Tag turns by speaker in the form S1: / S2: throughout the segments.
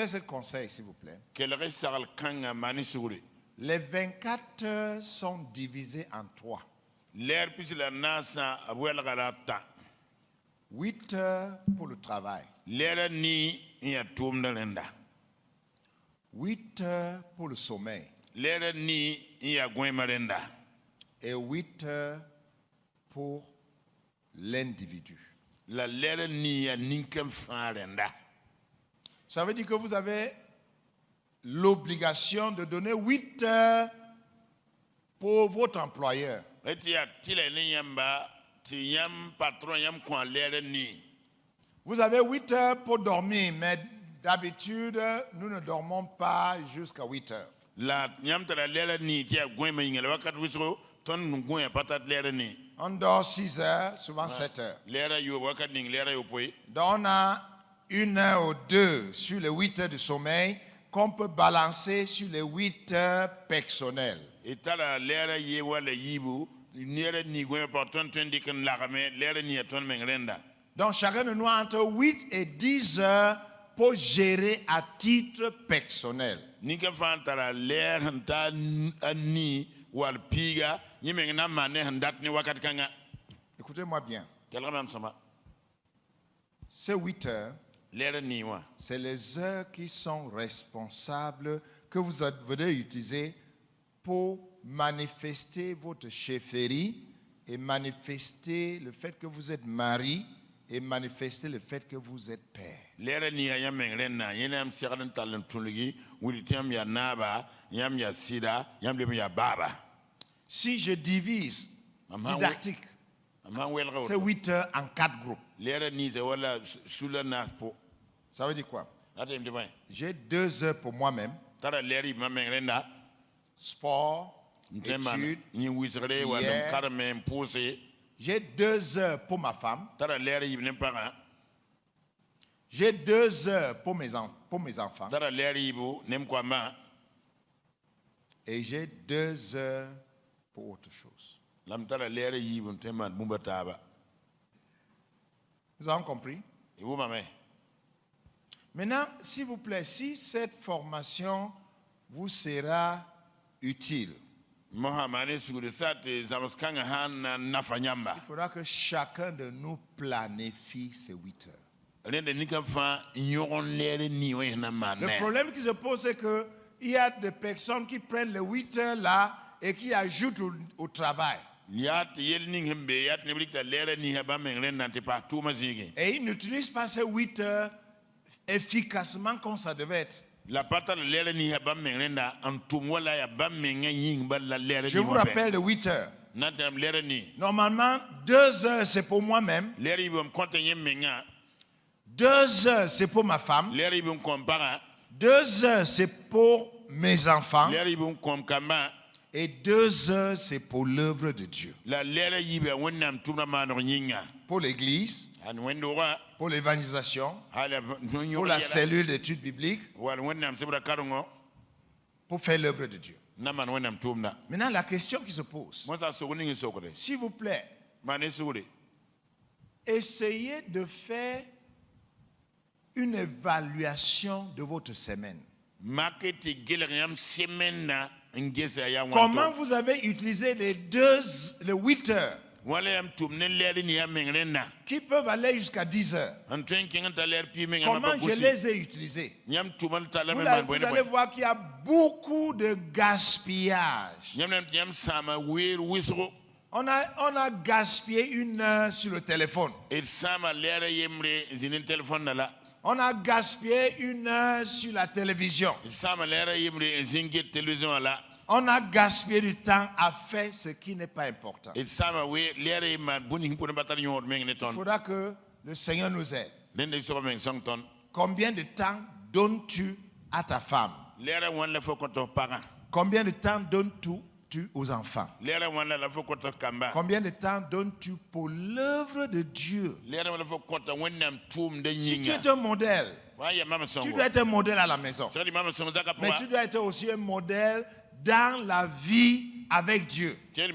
S1: Suivez ce conseil, s'il vous plaît.
S2: Quel reste le kanga mani suguri.
S1: Les 24 heures sont divisées en 3.
S2: L'air puis la nasa abuela garapta.
S1: 8 heures pour le travail.
S2: L'air ni ya toum de lenda.
S1: 8 heures pour le sommeil.
S2: L'air ni ya gwen marenda.
S1: Et 8 heures pour l'individu.
S2: La l'air ni ya ninkem farenda.
S1: Ça veut dire que vous avez l'obligation de donner 8 heures pour votre employeur. Vous avez 8 heures pour dormir, mais d'habitude, nous ne dormons pas jusqu'à 8 heures. On dort 6 heures, souvent 7 heures. Donc on a 1 heure ou 2 sur les 8 heures de sommeil qu'on peut balancer sur les 8 heures personnelles. Donc chacun de nous a entre 8 et 10 heures pour gérer à titre personnel. Écoutez-moi bien. Ces 8 heures, c'est les heures qui sont responsables que vous devez utiliser pour manifester votre chefferie et manifester le fait que vous êtes mari et manifester le fait que vous êtes père. Si je divise didactique, c'est 8 heures en 4 groupes. Ça veut dire quoi? J'ai 2 heures pour moi-même. Sport, études, prière. J'ai 2 heures pour ma femme. J'ai 2 heures pour mes enfants. Et j'ai 2 heures pour autre chose. Vous avez compris? Maintenant, s'il vous plaît, si cette formation vous sera utile, il faudra que chacun de nous planifie ces 8 heures. Le problème qui se pose, c'est qu'il y a des personnes qui prennent les 8 heures là et qui ajoutent au travail. Et ils n'utilisent pas ces 8 heures efficacement comme ça devait être. Je vous rappelle de 8 heures. Normalement, 2 heures c'est pour moi-même. 2 heures c'est pour ma femme. 2 heures c'est pour mes enfants. Et 2 heures c'est pour l'œuvre de Dieu. Pour l'église, pour l'évangélisation, pour la cellule d'études bibliques, pour faire l'œuvre de Dieu. Maintenant, la question qui se pose, s'il vous plaît, essayez de faire une évaluation de votre semaine. Comment vous avez utilisé les 8 heures qui peuvent aller jusqu'à 10 heures? Comment je les ai utilisés? Vous allez voir qu'il y a beaucoup de gaspillage. On a gaspillé 1 heure sur le téléphone. On a gaspillé 1 heure sur la télévision. On a gaspillé du temps à faire ce qui n'est pas important. Il faudra que le Seigneur nous aide. Combien de temps donnes-tu à ta femme? Combien de temps donnes-tu aux enfants? Combien de temps donnes-tu pour l'œuvre de Dieu? Si tu es un modèle, tu dois être un modèle à la maison. Mais tu dois être aussi un modèle dans la vie avec Dieu. Si tu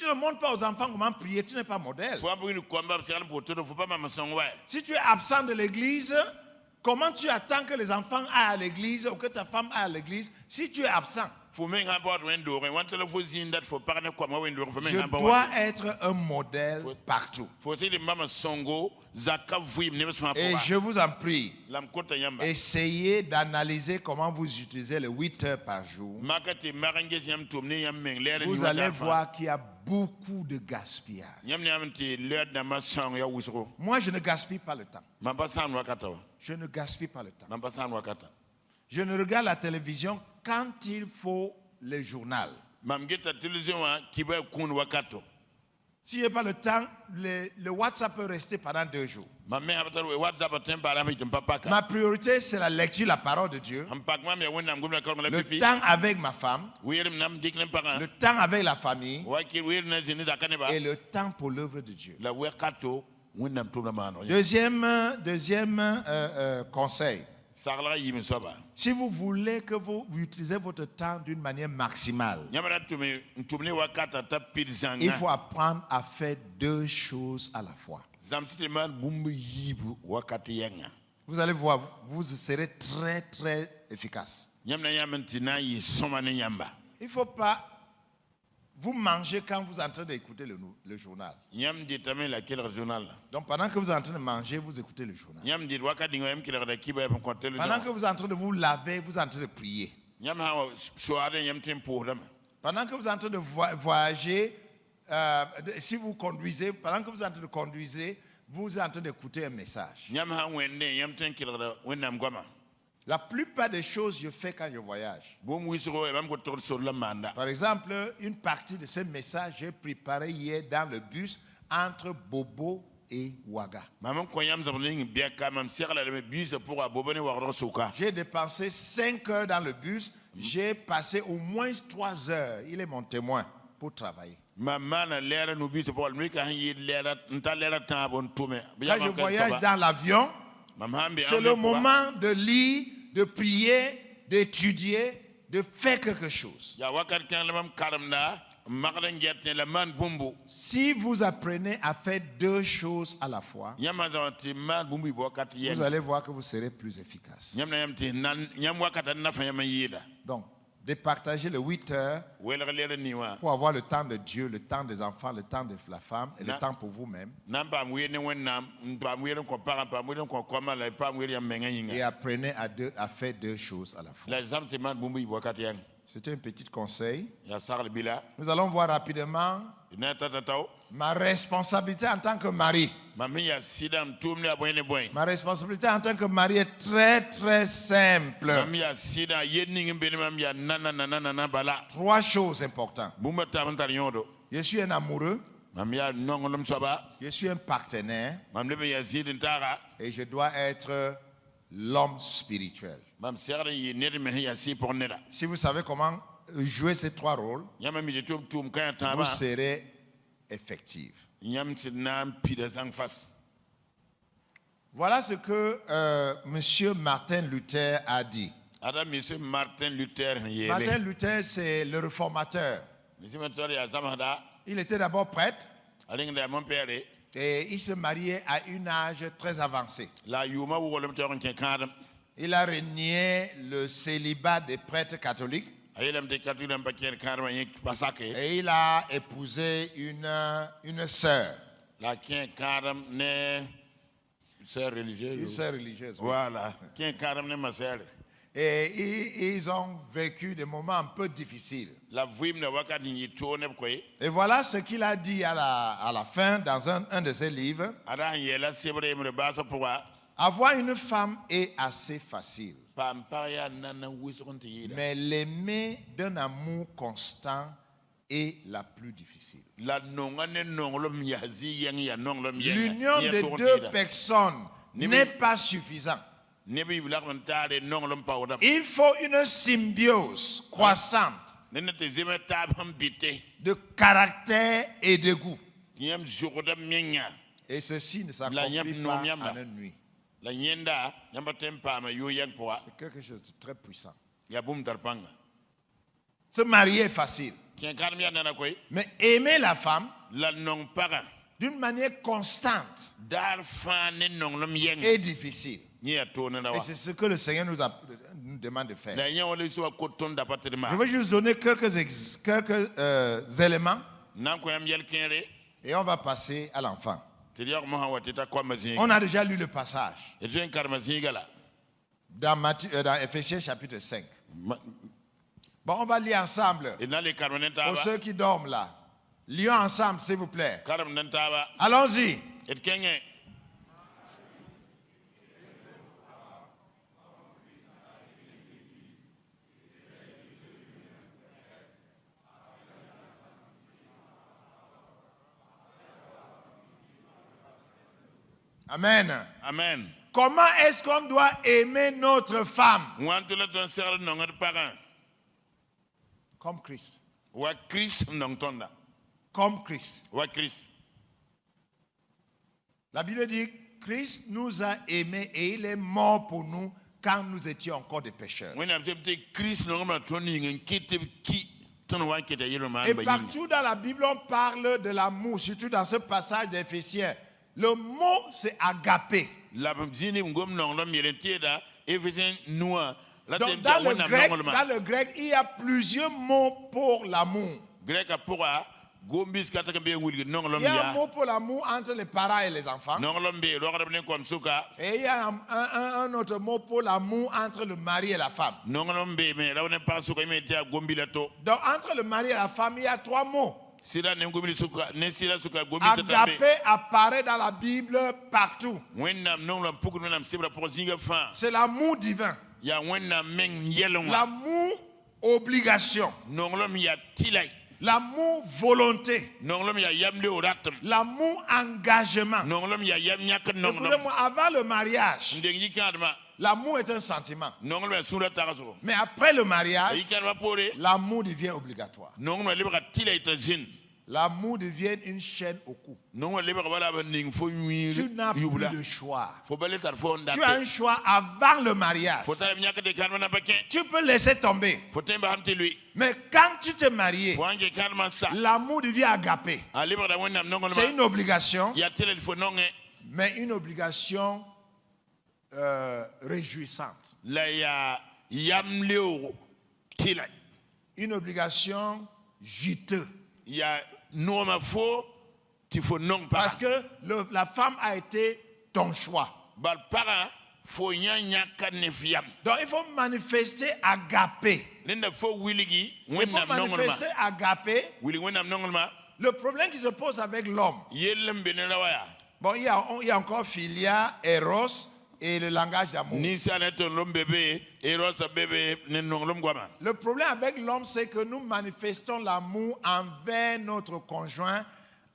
S1: ne montres pas aux enfants comment prier, tu n'es pas modèle. Si tu es absent de l'église, Comment tu attends que les enfants aillent à l'église ou que ta femme aille à l'église si tu es absent? Je dois être un modèle partout. Et je vous en prie, essayez d'analyser comment vous utilisez les 8 heures par jour. Vous allez voir qu'il y a beaucoup de gaspillage. Moi, je ne gaspille pas le temps. Je ne gaspille pas le temps. Je ne regarde la télévision quand il faut le journal. Si je n'ai pas le temps, le WhatsApp peut rester pendant 2 jours. Ma priorité, c'est la lecture de la parole de Dieu. Le temps avec ma femme. Le temps avec la famille. Et le temps pour l'œuvre de Dieu. Deuxième conseil. Si vous voulez que vous utilisez votre temps d'une manière maximale, il faut apprendre à faire 2 choses à la fois. Vous allez voir, vous serez très très efficace. Il ne faut pas vous manger quand vous êtes en train d'écouter le journal. Donc pendant que vous êtes en train de manger, vous écoutez le journal. Pendant que vous êtes en train de vous laver, vous êtes en train de prier. Pendant que vous êtes en train de voyager, si vous conduisez, pendant que vous êtes en train de conduire, vous êtes en train d'écouter un message. La plupart des choses je fais quand je voyage. Par exemple, une partie de ce message j'ai préparé hier dans le bus entre Bobo et Ouaga. J'ai dépensé 5 heures dans le bus. J'ai passé au moins 3 heures. Il est mon témoin pour travailler. Quand je voyage dans l'avion, c'est le moment de lire, de prier, d'étudier, de faire quelque chose. Si vous apprenez à faire 2 choses à la fois, vous allez voir que vous serez plus efficace. Donc, départager les 8 heures pour avoir le temps de Dieu, le temps des enfants, le temps de la femme et le temps pour vous-même. Et apprenez à faire 2 choses à la fois. C'était un petit conseil. Nous allons voir rapidement ma responsabilité en tant que mari. Ma responsabilité en tant que mari est très très simple. 3 choses importantes. Je suis un amoureux. Je suis un partenaire. Et je dois être l'homme spirituel. Si vous savez comment jouer ces 3 rôles, vous serez effectif. Voilà ce que M. Martin Luther a dit. Martin Luther, c'est le réformateur. Il était d'abord prêtre. Et il se mariait à un âge très avancé. Il a renié le célibat des prêtres catholiques. Et il a épousé une sœur. Une sœur religieuse. Voilà. Et ils ont vécu des moments un peu difficiles. Et voilà ce qu'il a dit à la fin dans un de ses livres. Avoir une femme est assez facile. Mais l'aimer d'un amour constant est la plus difficile. L'union de 2 personnes n'est pas suffisante. Il faut une symbiose croissante de caractère et de goût. Et ceci ne s'accomplit pas en une nuit. C'est quelque chose de très puissant. Se marier est facile. Mais aimer la femme d'une manière constante est difficile.
S2: ni ya to na
S1: Et
S2: wa
S1: c'est ce que le Seigneur nous demande de faire.
S2: la nya wala so ko ton da patrima
S1: Je veux juste donner quelques éléments
S2: nan ko yam yel kenre
S1: et on va passer à l'enfant.
S2: ti yak mo hawati ta ko mazin
S1: On a déjà lu le passage
S2: et je kar mazin gala
S1: dans Ephésiens chapitre 5. Bon, on va lire ensemble.
S2: ina le karmanenta
S1: Pour
S2: ba
S1: ceux qui dorment là, lisons ensemble, s'il vous plaît.
S2: karam nan ta ba
S1: Allons-y.
S2: et kenge
S1: Amen.
S2: amen
S1: Comment est-ce qu'on doit aimer notre femme?
S2: wantu la ton ser no ngar pagan
S1: Comme Christ.
S2: wa Christ non tonda
S1: Comme Christ.
S2: wa Christ
S1: La Bible dit, Christ nous a aimés et il est mort pour nous quand nous étions encore des pécheurs.
S2: when am septe Christ no ngam ton ngin kiti ki ton wa kete yelo man
S1: Et
S2: ba yin
S1: partout dans la Bible, on parle de l'amour, surtout dans ce passage d'Éphésiens. Le mot, c'est agapé.
S2: la bamzini ngom non lo mielenti da Ephésiens noa la
S1: Donc,
S2: tem
S1: dans
S2: wanam
S1: le grec, il y a plusieurs mots pour l'amour.
S2: grec a pourra gombis kata ke be wulgi non lo
S1: Il y a un
S2: ya
S1: mot pour l'amour entre les parents et les enfants.
S2: non lo be lo garab ne kom suka
S1: Et il y a un autre mot pour l'amour entre le mari et la femme.
S2: non lo be me raw ne pa suka me tia gombi la to
S1: Donc, entre le mari et la femme, il y a trois mots.
S2: sida ne gombi suka ne sida suka gombi tata be
S1: Agapé apparaît dans la Bible partout.
S2: wennam non lo pukun nam sibra po zinga fa
S1: C'est l'amour divin.
S2: ya wennam men yelon
S1: L'amour obligation.
S2: non lo ya tilay
S1: L'amour volonté.
S2: non lo ya yamle oratum
S1: L'amour engagement.
S2: non lo ya yam nyak non lo
S1: Écoutez-moi, avant le mariage,
S2: ndengi kadma
S1: l'amour est un sentiment.
S2: non lo sura taraso
S1: Mais après le mariage,
S2: yi kadma pore
S1: l'amour devient obligatoire.
S2: non lo libra tilay ta zin
S1: L'amour devient une chaîne au cou.
S2: non lo libra wala ba ning fo
S1: Tu
S2: wi
S1: n'as plus
S2: yubla
S1: de choix.
S2: fo balé tar fo ndate
S1: Tu as un choix avant le mariage.
S2: faut tar nyak de kadma na bakin
S1: Tu peux laisser tomber.
S2: faut temba hamte lui
S1: Mais quand tu te maries,
S2: faut ange kadma sa
S1: l'amour devient agapé.
S2: a libra da wonnam non
S1: C'est
S2: lo
S1: une obligation,
S2: ya tilay fo non
S1: mais une obligation réjouissante.
S2: la ya yamle tilay
S1: Une obligation juteuse.
S2: ya noma fo ti fo non
S1: Parce
S2: pa
S1: que la femme a été ton choix.
S2: bal para fo nya kan ne fiam
S1: Donc il faut manifester agapé.
S2: linda fo wiligi
S1: Il faut
S2: wonnam non ma
S1: manifester agapé.
S2: wili wonnam non ma
S1: Le problème qui se pose avec l'homme,
S2: yellem bene rawaya
S1: bon, il y a encore philia, eros et le langage d'amour.
S2: ni saneto lom bébé et rosa bébé ne non lom gwama
S1: Le problème avec l'homme, c'est que nous manifestons l'amour envers notre conjoint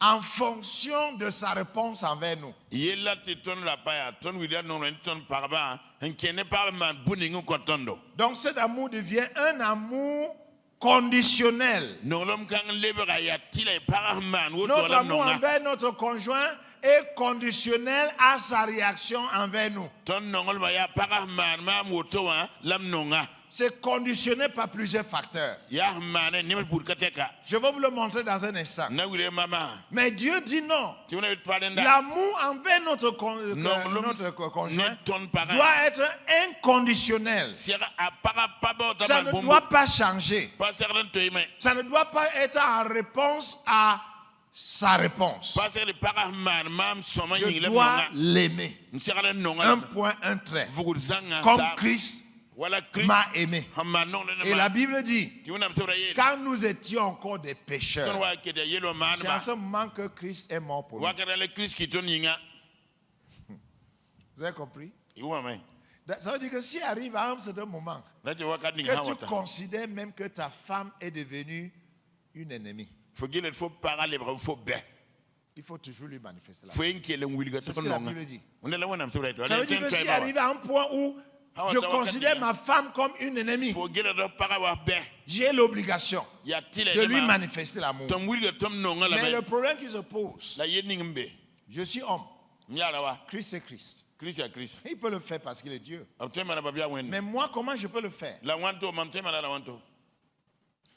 S1: en fonction de sa réponse envers nous.
S2: yella ti ton la paya ton wilia non en ton parba en kene par man buningu kotondo
S1: Donc cet amour devient un amour conditionnel.
S2: non lom kan lebra ya tila par man woto
S1: Notre
S2: lam
S1: amour
S2: non
S1: envers notre conjoint est conditionnel à sa réaction envers nous.
S2: ton non lom ya par man ma moto wa lam nonga
S1: C'est conditionné par plusieurs facteurs.
S2: ya man ne pour kateka
S1: Je vais vous le montrer dans un instant.
S2: na wile mama
S1: Mais Dieu dit non.
S2: ti wona wit padenda
S1: L'amour envers notre
S2: ne
S1: conjoint
S2: ton parent
S1: doit être inconditionnel.
S2: sera a para pabo
S1: Ça
S2: taman
S1: ne
S2: bombo
S1: doit pas changer.
S2: pas certain toime
S1: Ça ne doit pas être en réponse à sa réponse.
S2: pas certain para man mam soma
S1: Je
S2: yingile
S1: dois
S2: nonga
S1: l'aimer.
S2: nsera nonga
S1: Un point, un trait.
S2: vugur zanga
S1: Comme
S2: sa
S1: Christ
S2: wala Christ
S1: m'a aimé.
S2: hamma non
S1: Et la Bible dit,
S2: ti wona msora yele
S1: quand nous étions encore des
S2: ton
S1: pécheurs,
S2: wa kede yelo man
S1: c'est en
S2: ba
S1: ce moment que Christ est mort pour nous.
S2: wa kada le Christ qui ton yinga
S1: Vous avez compris?
S2: iwa mai
S1: Ça veut dire que si arrive à un certain moment
S2: na ti wa kadni
S1: que tu
S2: hawata
S1: considères même que ta femme est devenue une ennemie,
S2: fo gile fo para le bra fo be
S1: il faut toujours lui manifester la
S2: fo enkele wilga
S1: C'est
S2: to
S1: ce que la
S2: nonga
S1: Bible dit.
S2: on la wona msora to
S1: Ça veut dire que si arrive à un point où je considère ma femme comme une ennemie,
S2: fo gile do para wa be
S1: j'ai l'obligation
S2: ya tile
S1: de
S2: de
S1: lui
S2: ma
S1: manifester l'amour.
S2: tom wilga tom nonga la
S1: Mais le
S2: be
S1: problème qui se pose,
S2: la yening mbe
S1: je suis homme,
S2: nyara wa
S1: Christ c'est Christ.
S2: Christ ya Christ
S1: Il peut le faire parce qu'il est Dieu.
S2: abtema na babia wen
S1: Mais moi, comment je peux le faire?
S2: la wanto mamtema la wanto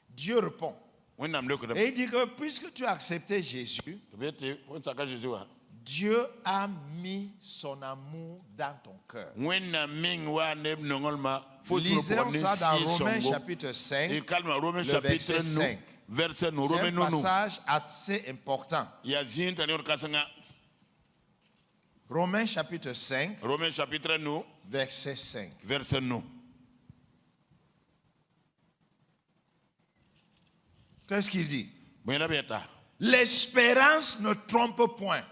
S1: Dieu répond.
S2: wonnam le ko
S1: Et il dit que puisque tu as accepté Jésus,
S2: to bete fo saka Jésus wa
S1: Dieu a mis son amour dans ton cœur. Lisons ça dans Romains chapitre 5, le verset 5. C'est un passage assez important. Romains chapitre 5, verset 5. Qu'est-ce qu'il dit? L'espérance ne trompe point.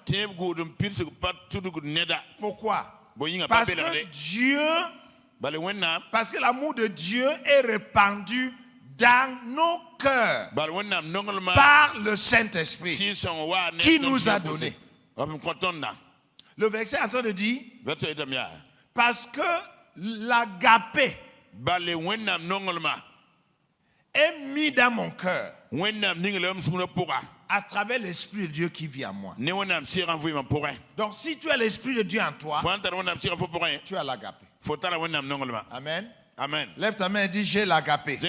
S1: Pourquoi? Parce que l'amour de Dieu est répandu dans nos cœurs par le Saint-Esprit qui nous a donné. Le verset est en train de dire, parce que l'agapé est mis dans mon cœur à travers l'Esprit de Dieu qui vit en moi. Donc si tu as l'Esprit de Dieu en toi, tu as l'agapé. Amen.
S2: Amen.
S1: Lève ta main et dis, j'ai l'agapé.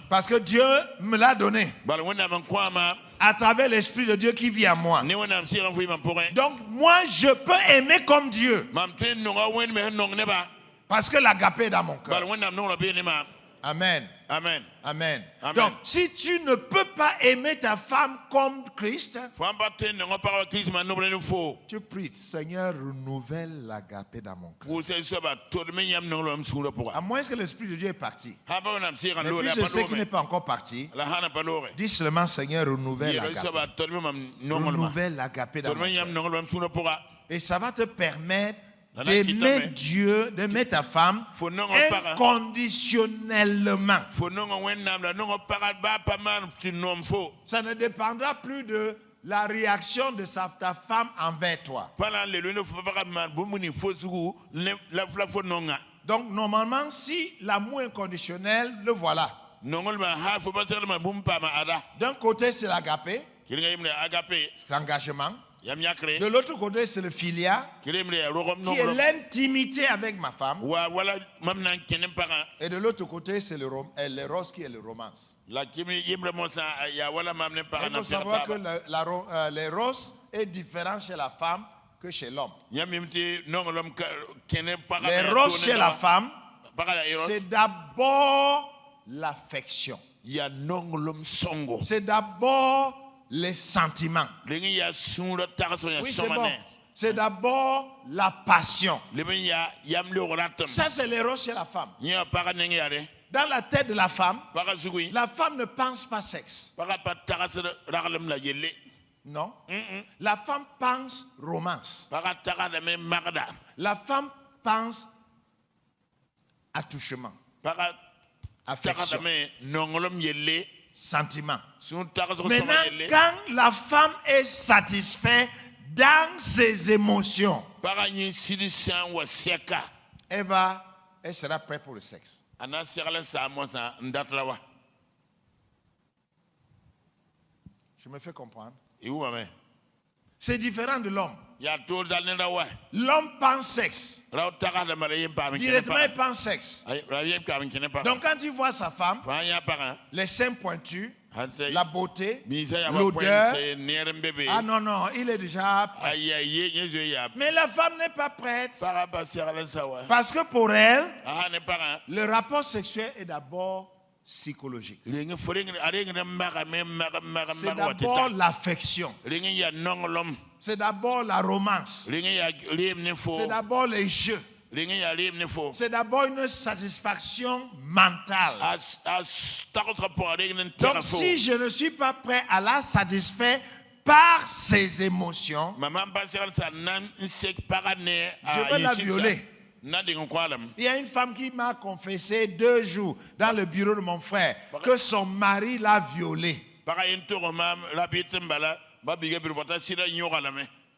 S1: Parce que Dieu me l'a donné à travers l'Esprit de Dieu qui vit en moi. Donc moi je peux aimer comme Dieu parce que l'agapé est dans mon cœur. Amen.
S2: Amen.
S1: Amen.
S2: Amen.
S1: Donc, si tu ne peux pas aimer ta femme comme Christ, tu pries, Seigneur, renouvelle l'agapé dans mon cœur. À moins que l'Esprit de Dieu est parti. Mais puisque ce qui n'est pas encore parti, dis seulement, Seigneur, renouvelle l'agapé. Renouvelle l'agapé dans mon cœur. Et ça va te permettre d'aimer Dieu, d'aimer ta femme inconditionnellement. Ça ne dépendra plus de la réaction de ta femme envers toi. Donc normalement, si l'amour inconditionnel, le voilà. D'un côté c'est l'agapé, l'engagement. De l'autre côté, c'est le filia, qui est l'intimité avec ma femme. Et de l'autre côté, c'est l'éros qui est le romance. Il faut savoir que l'éros est différent chez la femme que chez l'homme. L'éros chez la femme, c'est d'abord l'affection. C'est d'abord les sentiments. Oui, c'est bon. C'est d'abord la passion. Ça, c'est l'éros chez la femme. Dans la tête de la femme ne pense pas sexe. Non. La femme pense romance. La femme pense attouchement, affection, sentiment. Maintenant, quand la femme est satisfaite dans ses émotions, elle sera prête pour le sexe. Je me fais comprendre. C'est différent de l'homme. L'homme pense sexe. Directement, il pense sexe. Donc quand il voit sa femme, les seins pointus, la beauté, l'odeur, ah non, non, il est déjà prêt. Mais la femme n'est pas prête. Parce que pour elle, le rapport sexuel est d'abord psychologique. C'est d'abord l'affection. C'est d'abord la romance. C'est d'abord les jeux. C'est d'abord une satisfaction mentale. Donc si je ne suis pas prêt à la satisfaire par ses émotions, je vais la violer. Il y a une femme qui m'a confessé 2 jours dans le bureau de mon frère que son mari l'a violée.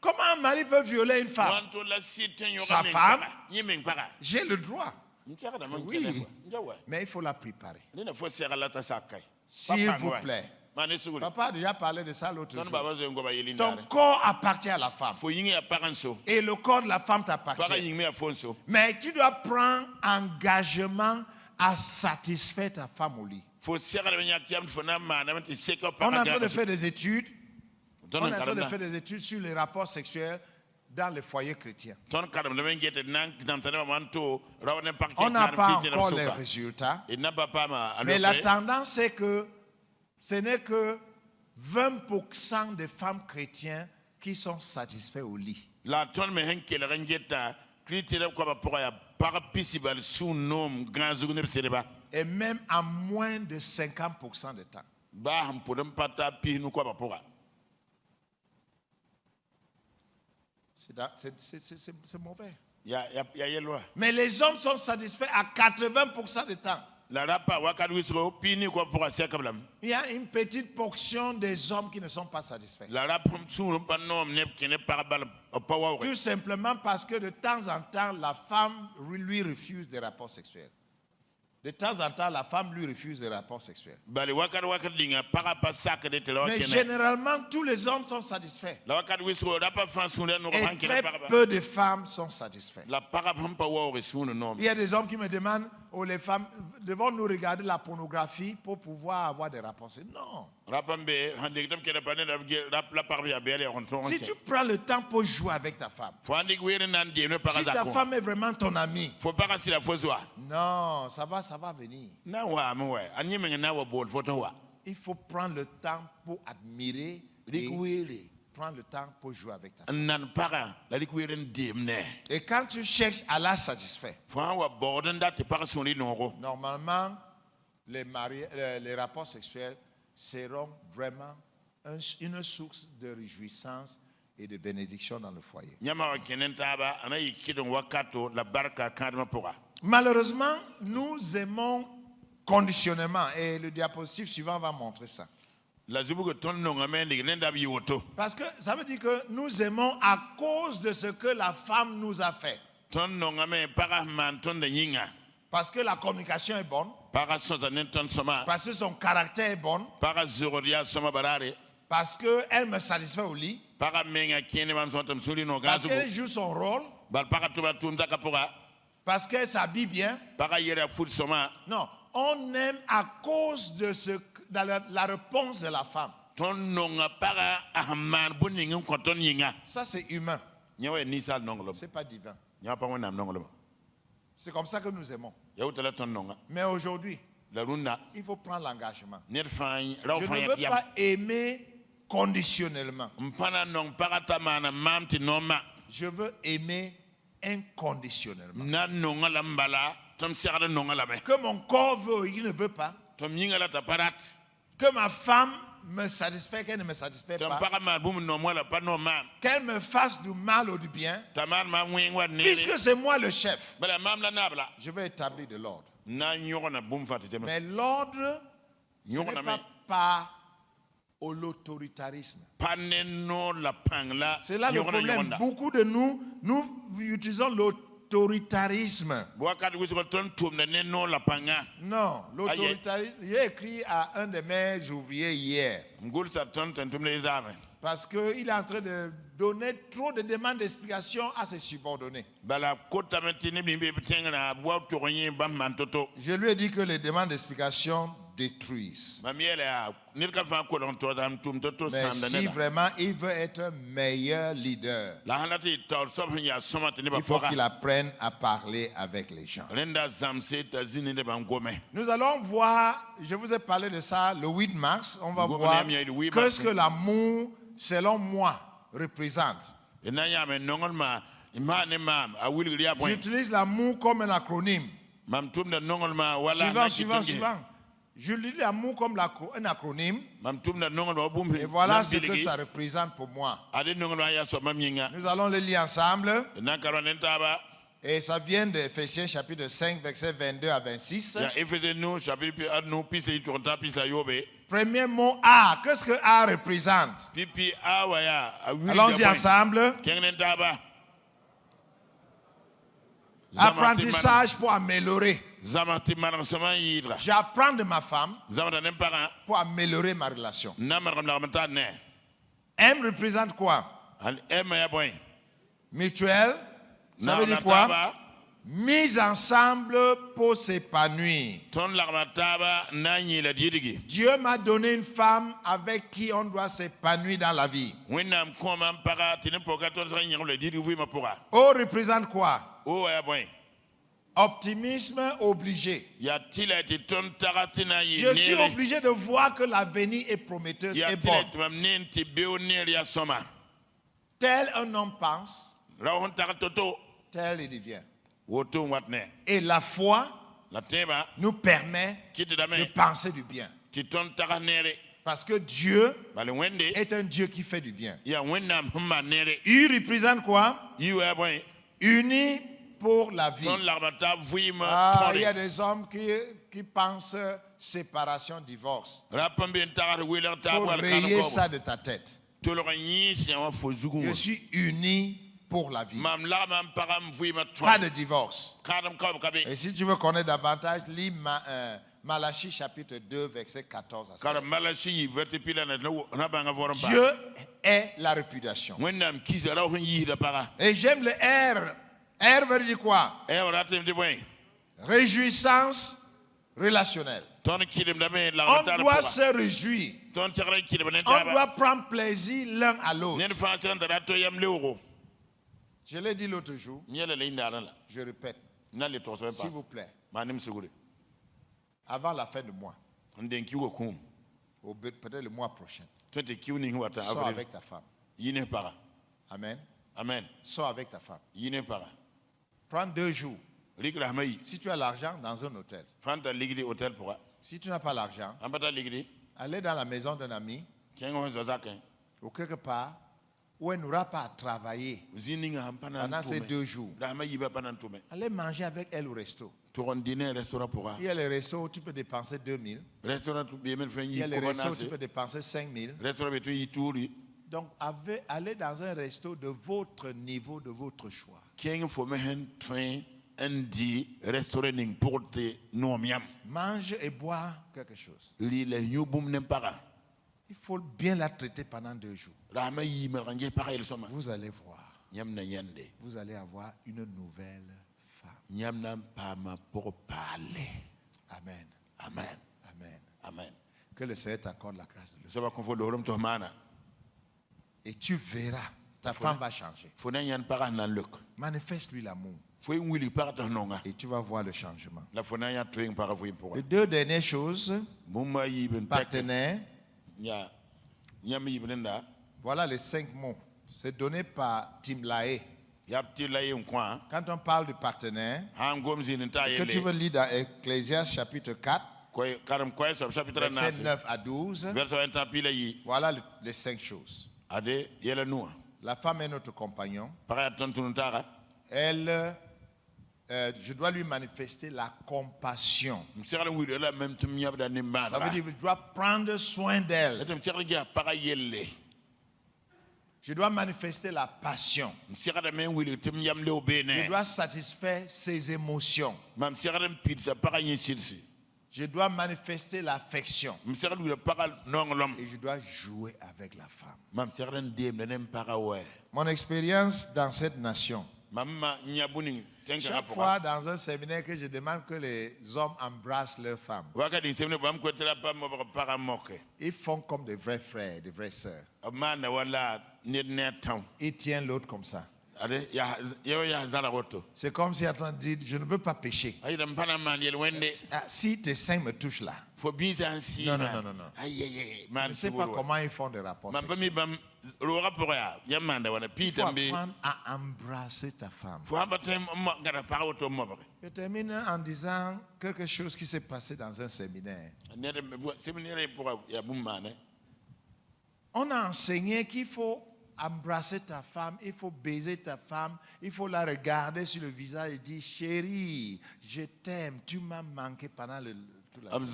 S1: Comment un mari peut violer une femme? Sa femme, j'ai le droit. Oui, mais il faut la préparer. S'il vous plaît. Papa a déjà parlé de ça l'autre jour. Ton corps appartient à la femme. Et le corps de la femme t'appartient. Mais tu dois prendre engagement à satisfaire ta femme au lit. On est en train de faire des études On est en train de faire des études sur les rapports sexuels dans les foyers chrétiens. On n'a pas encore les résultats. Mais la tendance c'est que ce n'est que 20% des femmes chrétiennes qui sont satisfaits au lit. Et même à moins de 50% de temps. C'est mauvais. Mais les hommes sont satisfaits à 80% du temps. Il y a une petite portion des hommes qui ne sont pas satisfaits. Tout simplement parce que de temps en temps, la femme lui refuse des rapports sexuels. De temps en temps, la femme lui refuse des rapports sexuels. Mais généralement, tous les hommes sont satisfaits. Et très peu de femmes sont satisfaites. Il y a des hommes qui me demandent, oh, les femmes, devons-nous regarder la pornographie pour pouvoir avoir des rapports sexuels? Non. Si tu prends le temps pour jouer avec ta femme, si ta femme est vraiment ton amie, non, ça va venir. Il faut prendre le temps pour admirer et prendre le temps pour jouer avec ta femme. Et quand tu cherches à la satisfaire, normalement, les rapports sexuels seront vraiment une source de réjouissance et de bénédiction dans le foyer. Malheureusement, nous aimons conditionnement et le diapositive suivant va montrer ça. Parce que ça veut dire que nous aimons à cause de ce que la femme nous a fait. Parce que la communication est bonne. Parce que son caractère est bon. Parce qu'elle me satisfait au lit. Parce qu'elle joue son rôle. Parce qu'elle s'habille bien. Non, on aime à cause de la réponse de la femme. Ça c'est humain. C'est pas divin. C'est comme ça que nous aimons. Mais aujourd'hui, il faut prendre l'engagement. Je ne veux pas aimer conditionnellement. Je veux aimer inconditionnellement. Que mon corps veut ou il ne veut pas. Que ma femme me satisfait, qu'elle ne me satisfait pas. Qu'elle me fasse du mal ou du bien. Puisque c'est moi le chef, je vais établir de l'ordre. Mais l'ordre, ce n'est pas par l'autoritarisme. C'est là le problème. Beaucoup de nous utilisons l'autoritarisme. Non, l'autoritarisme, j'ai écrit à un de mes ouvriers hier. Parce qu'il est en train de donner trop de demandes d'explication à ses subordonnés. Je lui ai dit que les demandes d'explication détruisent. Mais si vraiment il veut être un meilleur leader, il faut qu'il apprenne à parler avec les gens. Nous allons voir, je vous ai parlé de ça le 8 mars, on va voir qu'est-ce que l'amour, selon moi, représente. J'utilise l'amour comme un acronyme. Suivant. Je lis l'amour comme un acronyme. Et voilà ce que ça représente pour moi. Nous allons le lire ensemble. Et ça vient de Ephésiens chapitre 5, versets 22 à 26. Premier mot A. Qu'est-ce que A représente? Allons-y ensemble. Apprentissage pour améliorer. J'apprends de ma femme pour améliorer ma relation. M représente quoi? Mutuel. Ça veut dire quoi? mis ensemble pour s'épanouir. Dieu m'a donné une femme avec qui on doit s'épanouir dans la vie. O représente quoi? Optimisme obligé. Je suis obligé de voir que l'avenir est prometteuse et bon. Tel un homme pense, tel il devient. Et la foi nous permet de penser du bien. Parce que Dieu est un Dieu qui fait du bien. Il représente quoi? Unis pour la vie. Il y a des hommes qui pensent séparation, divorce. Faut rayer ça de ta tête. Je suis uni pour la vie. Pas de divorce. Et si tu veux connaître davantage, lis Malachie chapitre 2, verset 14 à 16. Dieu est la réputation. Et j'aime le R. R veut dire quoi? Réjouissance relationnelle. On doit se réjouir. On doit prendre plaisir l'un à l'autre. Je l'ai dit l'autre jour. Je répète. S'il vous plaît. Avant la fin du mois. Peut-être le mois prochain. Sors avec ta femme. Amen.
S2: Amen.
S1: Sors avec ta femme. Prends 2 jours. Si tu as l'argent, dans un hôtel. Si tu n'as pas l'argent, allez dans la maison d'un ami ou quelque part où elle n'aura pas à travailler pendant ces 2 jours. Allez manger avec elle au resto. Il y a les restos où tu peux dépenser 2000. Il y a les restos où tu peux dépenser 5000. Donc, allez dans un resto de votre niveau, de votre choix. Mange et bois quelque chose. Il faut bien la traiter pendant 2 jours. Vous allez voir. Vous allez avoir une nouvelle femme. Amen.
S2: Amen.
S1: Amen.
S2: Amen.
S1: Que le Seigneur t'accorde la grâce de le. Et tu verras, ta femme va changer. Manifeste-lui l'amour. Et tu vas voir le changement. Les 2 dernières choses, partenaire. Voilà les 5 mots. C'est donné par Timlae. Quand on parle de partenaire, que tu veux lire dans Ecclésiaste chapitre 4, versets 9 à 12, voilà les 5 choses. La femme est notre compagnon. Elle, je dois lui manifester la compassion. Ça veut dire que je dois prendre soin d'elle. Je dois manifester la passion. Je dois satisfaire ses émotions. Je dois manifester l'affection. Et je dois jouer avec la femme. Mon expérience dans cette nation. Chaque fois dans un séminaire que je demande que les hommes embrassent leurs femmes, ils font comme des vrais frères, des vraies sœurs. Ils tiennent l'autre comme ça. C'est comme si attends, dit, je ne veux pas pécher. Si tes seins me touchent là. Non. Je ne sais pas comment ils font des rapports. Il faut apprendre à embrasser ta femme. Je termine en disant quelque chose qui s'est passé dans un séminaire. On a enseigné qu'il faut embrasser ta femme, il faut baiser ta femme, il faut la regarder sur le visage et dire chérie, je t'aime, tu m'as manqué pendant toute la vie.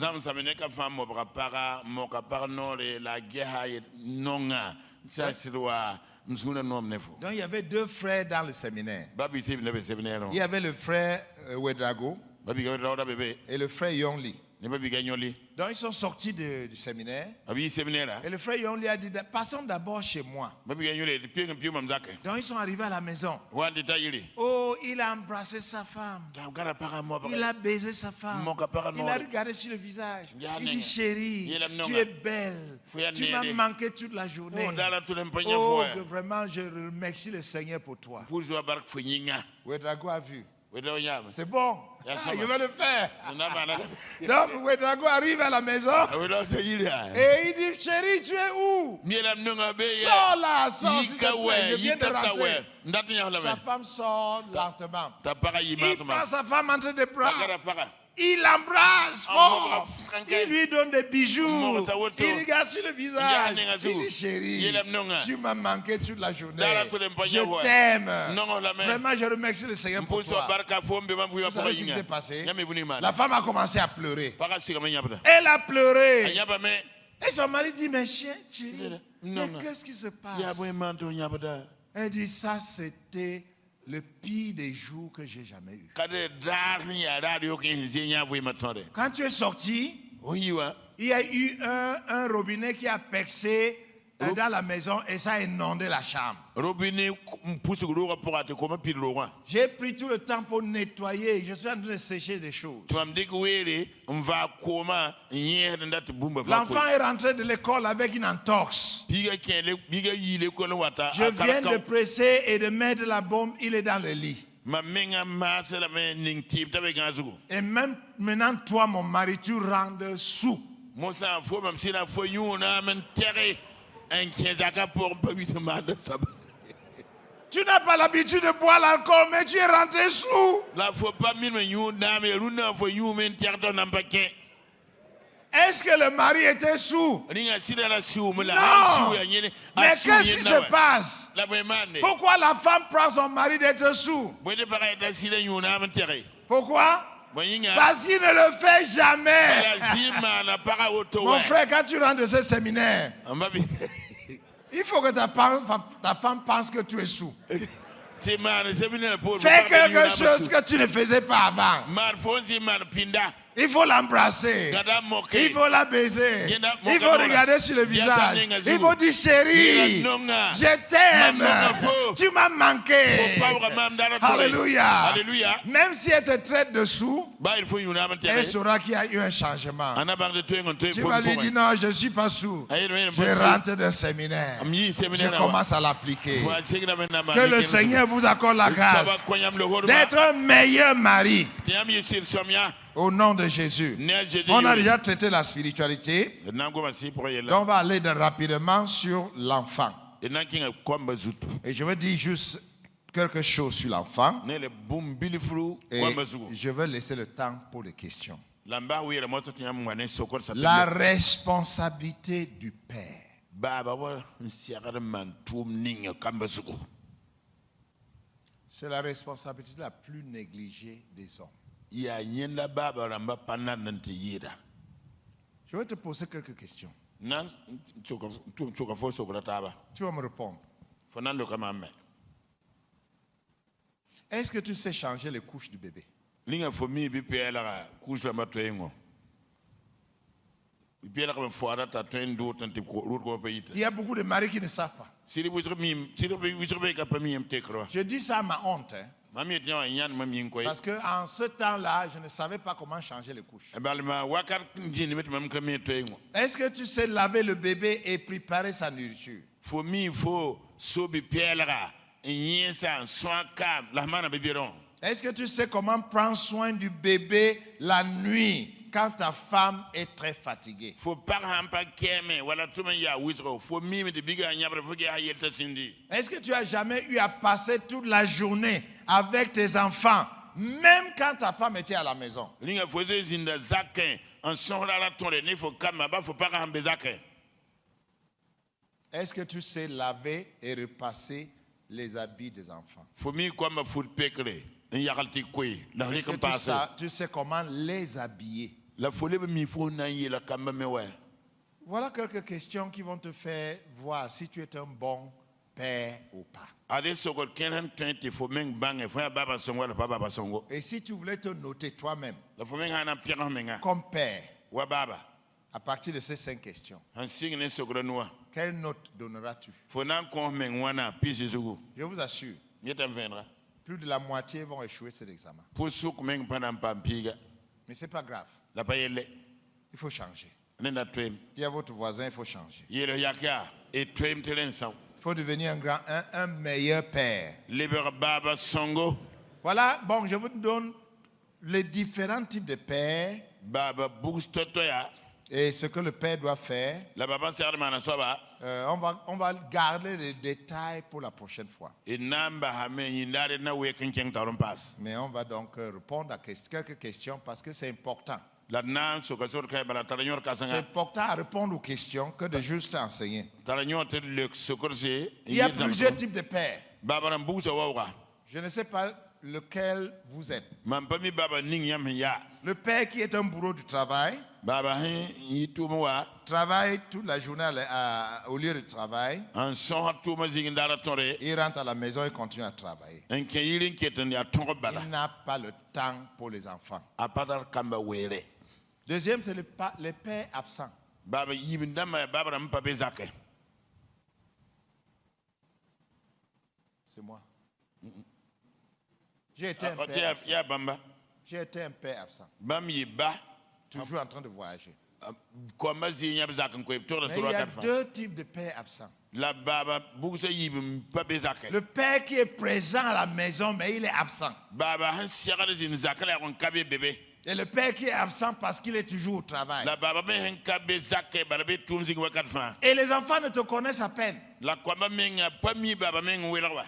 S1: Donc il y avait 2 frères dans le séminaire. Il y avait le frère Wedrago et le frère Yongli. Donc ils sont sortis du séminaire.
S2: Abi séminaire.
S1: Et le frère Yon lui a dit, passons d'abord chez moi. Donc ils sont arrivés à la maison. Oh, il a embrassé sa femme. Il a baisé sa femme. Il a regardé sur le visage. Il dit, chérie, tu es belle. Tu m'as manqué toute la journée. Oh, vraiment, je remercie le Seigneur pour toi. Ouedraogo a vu. C'est bon. Je vais le faire. Donc, Ouedraogo arrive à la maison. Et il dit, chérie, tu es où? Sors là, sors, s'il te plaît. Je viens de rentrer. Sa femme sort lentement. Il prend sa femme entre les bras. Il l'embrasse fort. Il lui donne des bijoux. Il regarde sur le visage. Il dit, chérie, tu m'as manqué toute la journée. Je t'aime. Vraiment, je remercie le Seigneur pour toi. Vous savez ce qui s'est passé? La femme a commencé à pleurer. Elle a pleuré. Et son mari dit, mais chérie, mais qu'est-ce qui se passe? Elle dit, ça c'était le pire des jours que j'ai jamais eu. Quand tu es sorti, il y a eu un robinet qui a percé dans la maison et ça a inondé la chambre. J'ai pris tout le temps pour nettoyer. Je suis en train de sécher des choses. L'enfant est rentré de l'école avec une entorse. Je viens de presser et de mettre la bombe. Il est dans le lit. Et même maintenant, toi, mon mari, tu rends sous. Tu n'as pas l'habitude de boire l'alcool, mais tu es rentré sous. Est-ce que le mari était sous? Non. Mais qu'est-ce qui se passe? Pourquoi la femme prend son mari d'être sous? Pourquoi? Parce qu'il ne le fait jamais. Mon frère, quand tu rentres de ce séminaire, il faut que ta femme pense que tu es sous. Fais quelque chose que tu ne faisais pas avant. Il faut l'embrasser. Il faut la baiser. Il faut regarder sur le visage. Il faut dire, chérie, je t'aime. Tu m'as manqué. Alléluia. Même si elle te traite dessous, elle saura qu'il y a eu un changement. Tu vas lui dire, non, je ne suis pas sous. Je rentre d'un séminaire. Je commence à l'appliquer. Que le Seigneur vous accorde la grâce d'être un meilleur mari. Au nom de Jésus. On a déjà traité la spiritualité. Donc on va aller rapidement sur l'enfant. Et je vais dire juste quelque chose sur l'enfant. Et je vais laisser le temps pour les questions. La responsabilité du père. C'est la responsabilité la plus négligée des hommes. Je vais te poser quelques questions. Tu vas me répondre. Est-ce que tu sais changer les couches du bébé? Il y a beaucoup de maris qui ne savent pas. Je dis ça à ma honte. Parce qu'en ce temps-là, je ne savais pas comment changer les couches. Est-ce que tu sais laver le bébé et préparer sa nourriture? Est-ce que tu sais comment prendre soin du bébé la nuit quand ta femme est très fatiguée? Est-ce que tu as jamais eu à passer toute la journée avec tes enfants, même quand ta femme était à la maison? Est-ce que tu sais laver et repasser les habits des enfants? Est-ce que tu sais comment les habiller? Voilà quelques questions qui vont te faire voir si tu es un bon père ou pas. Et si tu voulais te noter toi-même comme père,
S2: wa baba
S1: À partir de ces 5 questions,
S2: han sing ne sokro noa
S1: quelle note donneras-tu?
S2: fo nan ko men wana pisi zugu
S1: Je vous assure,
S2: yetam vendra
S1: plus de la moitié vont échouer cet examen.
S2: pour suk men panam pampiga
S1: Mais ce n'est pas grave.
S2: la payelle
S1: Il faut changer.
S2: ne na twem
S1: Dis à votre voisin, il faut changer.
S2: yelo yakya et twem telen saw
S1: Il faut devenir un meilleur père.
S2: liber baba songo
S1: Voilà, bon, je vous donne les différents types de pères
S2: baba bugstotoya
S1: et ce que le père doit faire.
S2: la baba ser mana soba
S1: On va garder les détails pour la prochaine fois.
S2: et namba hamen yindare na wekin ken taron pass
S1: Mais on va donc répondre à quelques questions parce que c'est important.
S2: la nan soka sor kay bala taranyor
S1: C'est
S2: kasanga
S1: important à répondre aux questions que de juste enseigner.
S2: taranyor te le sokorse
S1: Il y a plusieurs types de pères.
S2: baba ram bugso wawa
S1: Je ne sais pas lequel vous êtes.
S2: man pami baba ning yam ya
S1: Le père qui est un bourreau du travail,
S2: baba hin yitumwa
S1: travaille toute la journée au lieu de travail.
S2: an son hatuma zingindara tore
S1: Il rentre à la maison et continue à travailler.
S2: en ke yirin keten ya tongo bala
S1: Il n'a pas le temps pour les enfants.
S2: a patar kamba were
S1: Deuxième, c'est les pères absents.
S2: baba yibindama baba ram pabe zakke
S1: C'est moi. J'ai été un père absent.
S2: ya bamba
S1: J'ai été un père absent.
S2: bam yiba
S1: Toujours en train de voyager.
S2: ko mazi nyab zakken ko tore
S1: Mais il
S2: sura
S1: y a
S2: katfa
S1: deux types de pères absents.
S2: la baba bugso yibim pabe zakke
S1: Le père qui est présent à la maison, mais il est absent.
S2: baba han siagare zin zakala on kabe bebe
S1: Et le père qui est absent parce qu'il est toujours au travail.
S2: la baba me hen kabe zakke balabe tunzing wakat fa
S1: Et les enfants ne te connaissent à peine.
S2: la kwamba menga pami baba menga welwa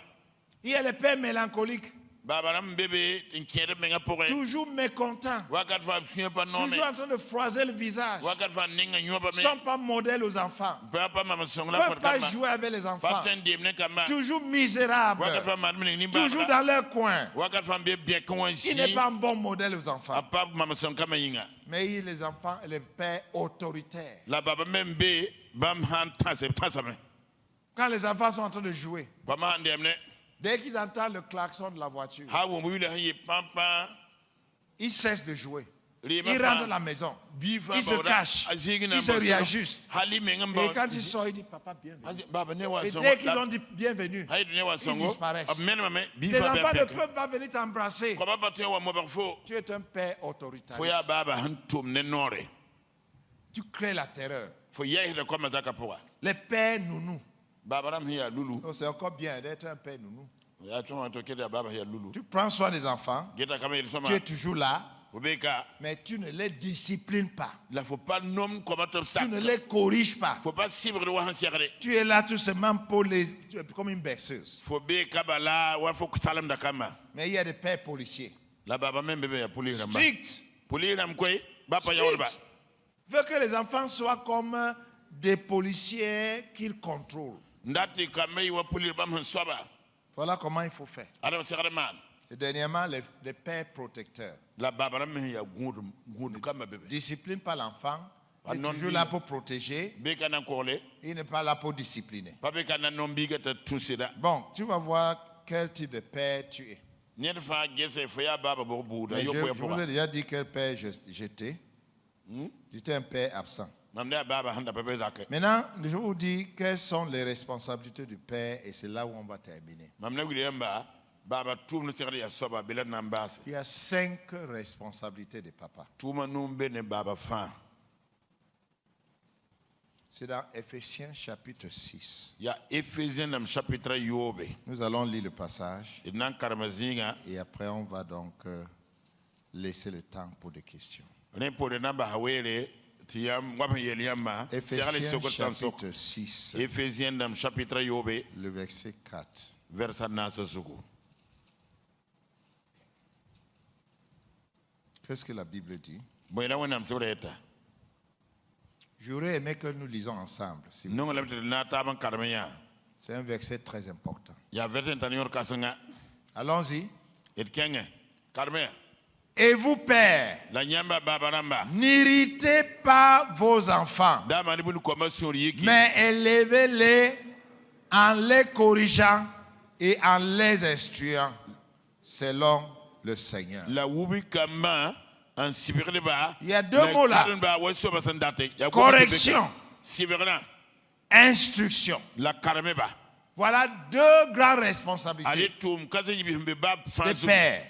S1: Il y a les pères mélancoliques,
S2: baba ram bebe tinkere menga pore
S1: toujours mécontents,
S2: wakat fa fien pa nome
S1: toujours en train de froiser le visage.
S2: wakat fa ninga nyoba
S1: Ils
S2: me
S1: ne sont pas modèles aux enfants.
S2: papa mama
S1: Ils
S2: songla
S1: ne
S2: por
S1: peuvent pas
S2: kamba
S1: jouer avec les enfants.
S2: faten demne kamba
S1: Toujours misérables,
S2: wakat fa madmine ni
S1: toujours
S2: baba
S1: dans leur coin.
S2: wakat fa be bien kon
S1: Il
S2: si
S1: n'est pas un bon modèle aux enfants.
S2: papa mama song kama yinga
S1: Mais il y a les enfants et les pères autoritaires.
S2: la baba même be bam han tasame
S1: Quand les enfants sont en train de jouer,
S2: pama han demne
S1: dès qu'ils entendent le klaxon de la voiture,
S2: ha wo wile han pampa
S1: ils cessent de jouer.
S2: Rima
S1: Ils
S2: fa
S1: rentrent à la maison.
S2: bifa
S1: Ils se cachent. Ils se réajustent.
S2: hali menga
S1: Et quand ils sortent, ils disent Papa, bienvenue.
S2: baba ne wa
S1: Et
S2: songo
S1: dès qu'ils ont dit bienvenue,
S2: hay ne wa songo
S1: disparaissent.
S2: men mame
S1: les
S2: bifa
S1: enfants
S2: be
S1: ne
S2: pek
S1: peuvent pas venir t'embrasser.
S2: ko baba te wa mo ba fo
S1: Tu es un père autoritaire.
S2: fo ya baba han tum ne nore
S1: Tu crées la terreur.
S2: fo yehi de ko mazaka poa
S1: Les pères nounous.
S2: baba ram hiya lulu
S1: Oh, c'est encore bien d'être un père nounou.
S2: ya to to kede baba hiya lulu
S1: Tu prends soin des enfants.
S2: geta kama il soma
S1: Tu es toujours là.
S2: obeka
S1: Mais tu ne les disciplines pas.
S2: la faut pas nom comme top
S1: Tu
S2: sac
S1: ne les corriges pas.
S2: faut pas cibre wa han siagre
S1: Tu es là tout simplement pour comme une berceuse.
S2: faut be kabala wa fo salam da kama
S1: Mais il y a des pères policiers.
S2: la baba même bebe ya poli ramba
S1: Strict.
S2: poli ram koy baba ya ba
S1: Veut que les enfants soient comme des policiers qu'ils contrôlent.
S2: ndati kamay wa poli bam han soba
S1: Voilà comment il faut faire.
S2: adam siagre man
S1: Et dernièrement, les pères protecteurs.
S2: la baba ram ya gundu kama bebe
S1: Discipline pas l'enfant. Il est
S2: non
S1: toujours là pour protéger.
S2: be kana kole
S1: Il n'est pas là pour discipliner.
S2: pa be kana non biga ta tusida
S1: Bon, tu vas voir quel type de père tu es.
S2: nyen fa gese fo ya baba bo buda
S1: Mais
S2: yo
S1: je
S2: ko
S1: vous ai déjà dit quel père j'étais. J'étais un père absent.
S2: mam da baba handa bebe zakke
S1: Maintenant, je vous dis quelles sont les responsabilités du père et c'est là où on va terminer.
S2: mam na wili yamba baba tum no siagre ya soba bela nambase
S1: Il y a 5 responsabilités de papa.
S2: tuma numbe ne baba fa
S1: C'est dans Éphésiens chapitre 6.
S2: ya Ephésiens nam chapitre yobe
S1: Nous allons lire le passage
S2: nan karmazinga
S1: et après on va donc laisser le temps pour des questions.
S2: ne pore namba hawere tiyam wapa yeliamba siagre
S1: Éphésiens
S2: sokot san sok
S1: chapitre 6,
S2: Ephésiens nam chapitre yobe
S1: le verset 4.
S2: verset nasa zugu
S1: Qu'est-ce que la Bible dit?
S2: boyla wonam sobreta
S1: J'aurais aimé que nous lisons ensemble.
S2: non la na taban karmaya
S1: C'est un verset très important.
S2: ya verset tanior kasanga
S1: Allons-y.
S2: et kenge karmaya
S1: Et vous, pères,
S2: la nyamba baba ramba
S1: n'irritez pas vos enfants,
S2: da mani bunu koma sori yiki
S1: mais élevez-les en les corrigeant et en les instruisant selon le Seigneur.
S2: la wubi kama
S1: Il y a deux mots là. Correction. Instruction. Voilà deux grandes responsabilités des pères.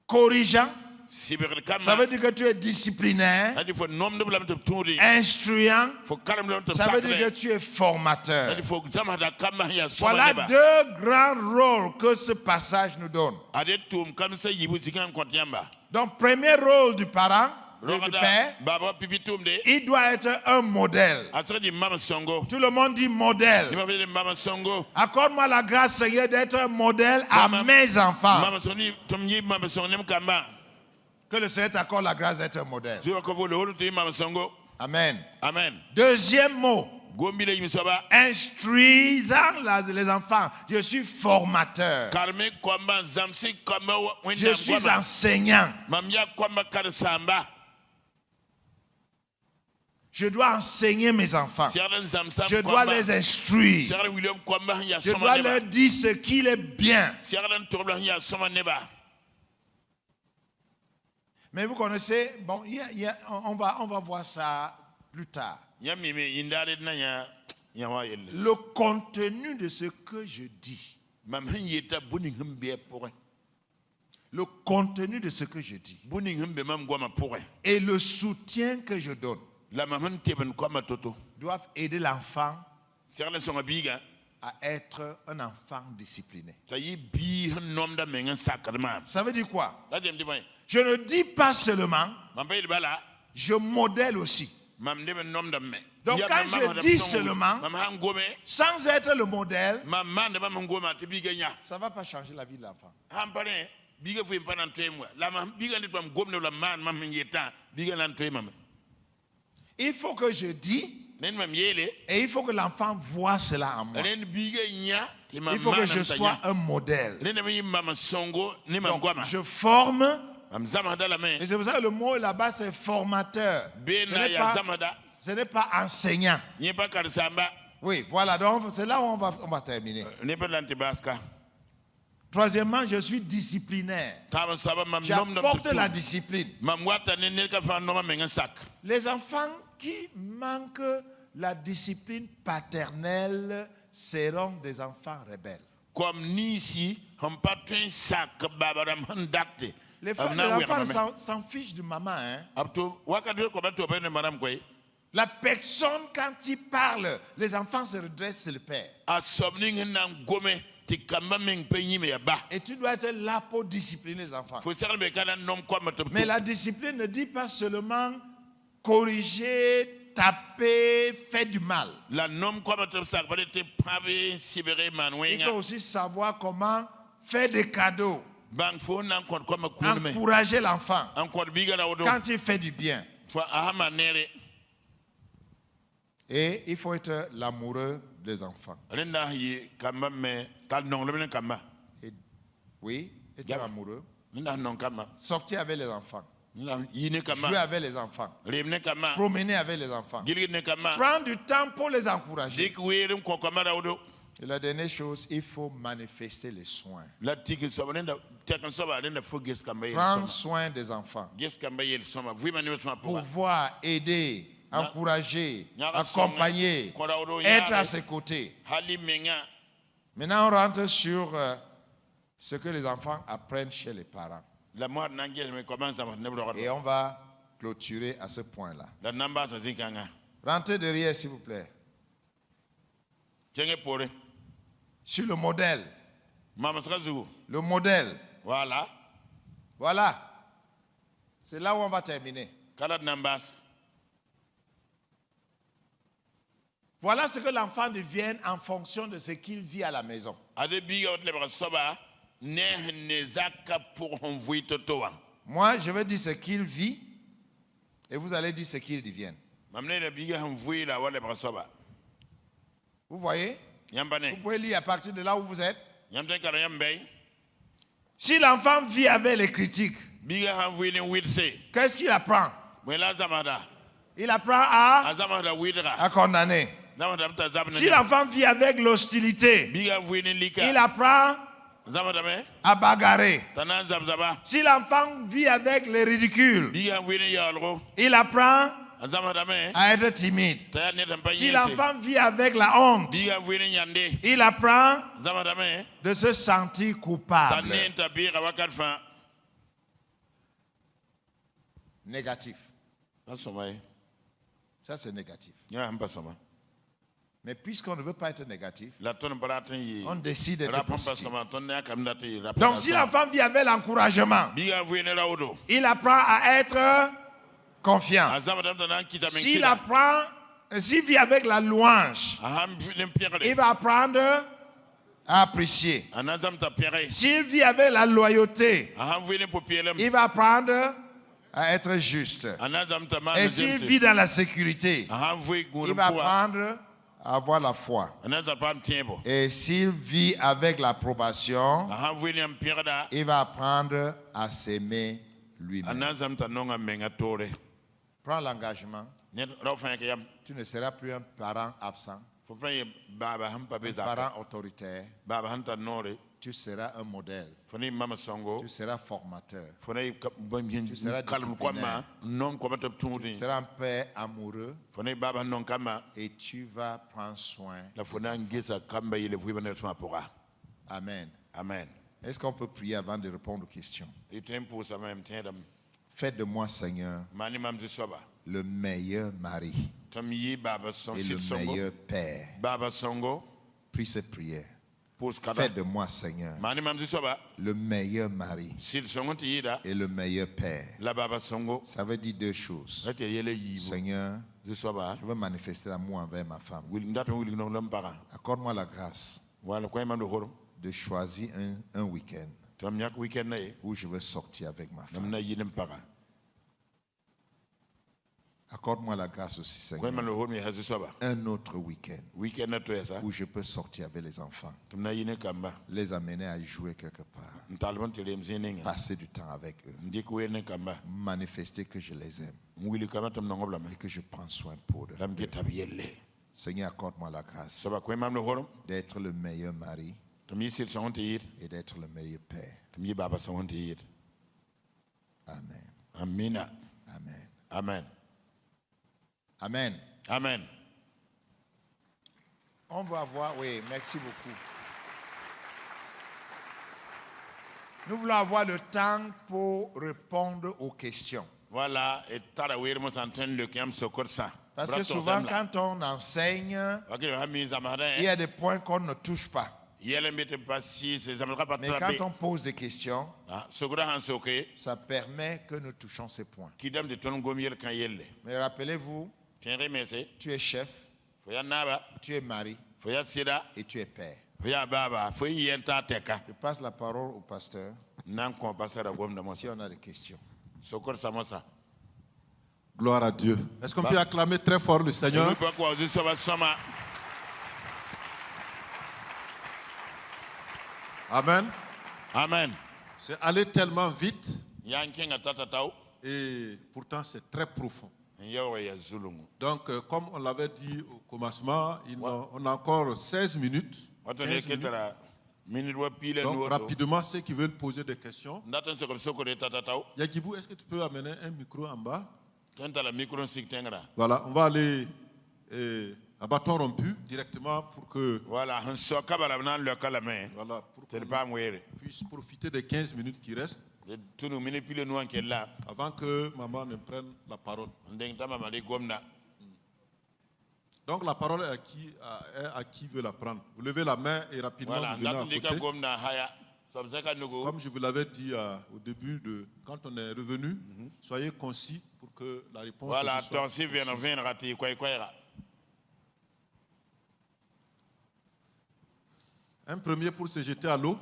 S1: Corrigeant, ça veut dire que tu es disciplinaire. Instruant, ça veut dire que tu es formateur. Voilà deux grands rôles que ce passage nous donne. Donc, premier rôle du parent, du père, il doit être un modèle. Tout le monde dit modèle. Accorde-moi la grâce, Seigneur, d'être un modèle à mes enfants. Que le Seigneur t'accorde la grâce d'être un modèle. Amen.
S2: Amen.
S1: Deuxième mot. Instruisant les enfants. Je suis formateur. Je suis enseignant. Je dois enseigner mes enfants. Je dois les instruire. Je dois leur dire ce qu'il est bien. Mais vous connaissez, bon, on va voir ça plus tard. Le contenu de ce que je dis. Le contenu de ce que je dis. Et le soutien que je donne doivent aider l'enfant à être un enfant discipliné. Ça veut dire quoi? Je ne dis pas seulement, je modèle aussi. Donc quand je dis seulement, sans être le modèle, ça ne va pas changer la vie de l'enfant. Il faut que je dis, et il faut que l'enfant voit cela en moi. Il faut que je sois un modèle. Donc, je forme, et c'est pour ça que le mot là-bas c'est formateur. Ce n'est pas enseignant. Oui, voilà, donc c'est là où on va terminer. Troisièmement, je suis disciplinaire. J'apporte la discipline. Les enfants qui manquent la discipline paternelle seront des enfants rebelles. Les enfants s'en fichent de maman. Hein? La personne, quand il parle, les enfants se redressent sur le père. Et tu dois être là pour discipliner les enfants. Mais la discipline ne dit pas seulement corriger, taper, faire du mal. Il faut aussi savoir comment faire des cadeaux. Encourager l'enfant quand il fait du bien. Et il faut être l'amoureux des enfants. Oui, être amoureux. Sortir avec les enfants. Jouer avec les enfants. Promener avec les enfants. Prendre du temps pour les encourager. Et la dernière chose, il faut manifester les soins. Prendre soin des enfants. Pouvoir aider, encourager, accompagner, être à ses côtés. Maintenant, on rentre sur ce que les enfants apprennent chez les parents. Et on va clôturer à ce point-là. Rentrez derrière, s'il vous plaît. Sur le modèle. Le modèle.
S2: Voilà.
S1: Voilà. C'est là où on va terminer. Voilà ce que l'enfant devient en fonction de ce qu'il vit à la maison. Moi, je vais dire ce qu'il vit et vous allez dire ce qu'il devient. Vous voyez? Vous pouvez lire à partir de là où vous êtes. Si l'enfant vit avec les critiques, qu'est-ce qu'il apprend? Il apprend à condamner. Si l'enfant vit avec l'hostilité, il apprend à bagarrer. Si l'enfant vit avec les ridicules, il apprend à être timide. Si l'enfant vit avec la honte, il apprend de se sentir coupable. Négatif. Ça, c'est négatif. Mais puisqu'on ne veut pas être négatif, on décide d'être positif. Donc, si l'enfant vit avec l'encouragement, il apprend à être confiant. S'il vit avec la louange, il va apprendre à apprécier. S'il vit avec la loyauté, il va apprendre à être juste. Et s'il vit dans la sécurité, il va apprendre à avoir la foi. Et s'il vit avec l'approbation, il va apprendre à s'aimer lui-même. Prends l'engagement. Tu ne seras plus un parent absent, un parent autoritaire. Tu seras un modèle. Tu seras formateur. Tu seras disciplinaire. Tu seras un père amoureux. Et tu vas prendre soin. Amen.
S2: Amen.
S1: Est-ce qu'on peut prier avant de répondre aux questions? Faites de moi, Seigneur, le meilleur mari et le meilleur père. Prie cette prière. Faites de moi, Seigneur, le meilleur mari et le meilleur père. Ça veut dire deux choses. Seigneur, je veux manifester l'amour envers ma femme. Accorde-moi la grâce de choisir un week-end où je veux sortir avec ma femme. Accorde-moi la grâce aussi, Seigneur. Un autre week-end où je peux sortir avec les enfants, les amener à jouer quelque part, passer du temps avec eux, manifester que je les aime et que je prends soin pour eux. Seigneur, accorde-moi la grâce d'être le meilleur mari et d'être le meilleur père. Amen.
S2: Amen.
S1: Amen.
S2: Amen.
S1: Amen.
S2: Amen.
S1: On va voir, oui, merci beaucoup. Nous voulons avoir le temps pour répondre aux questions.
S2: Voilà, et
S1: parce que souvent, quand on enseigne, il y a des points qu'on ne touche pas. Mais quand on pose des questions, ça permet que nous touchions ces points. Mais rappelez-vous, tu es chef, tu es mari et tu es père. Je passe la parole au pasteur si on a des questions.
S3: Gloire à Dieu. Est-ce qu'on peut acclamer très fort le Seigneur? Amen.
S2: Amen.
S3: C'est allé tellement vite et pourtant c'est très profond. Donc, comme on l'avait dit au commencement, on a encore 16 minutes. 15 minutes. Donc, rapidement, ceux qui veulent poser des questions. Yagibou, est-ce que tu peux amener un micro en bas? Voilà, on va aller à bâton rompu directement pour que.
S2: Voilà,
S3: pour qu'on puisse profiter des 15 minutes qui restent. Avant que maman ne prenne la parole. Donc la parole est à qui veut la prendre. Vous levez la main et rapidement vous venez à côté. Comme je vous l'avais dit au début, quand on est revenu, soyez concis pour que la réponse soit. Un premier pour se jeter à l'eau.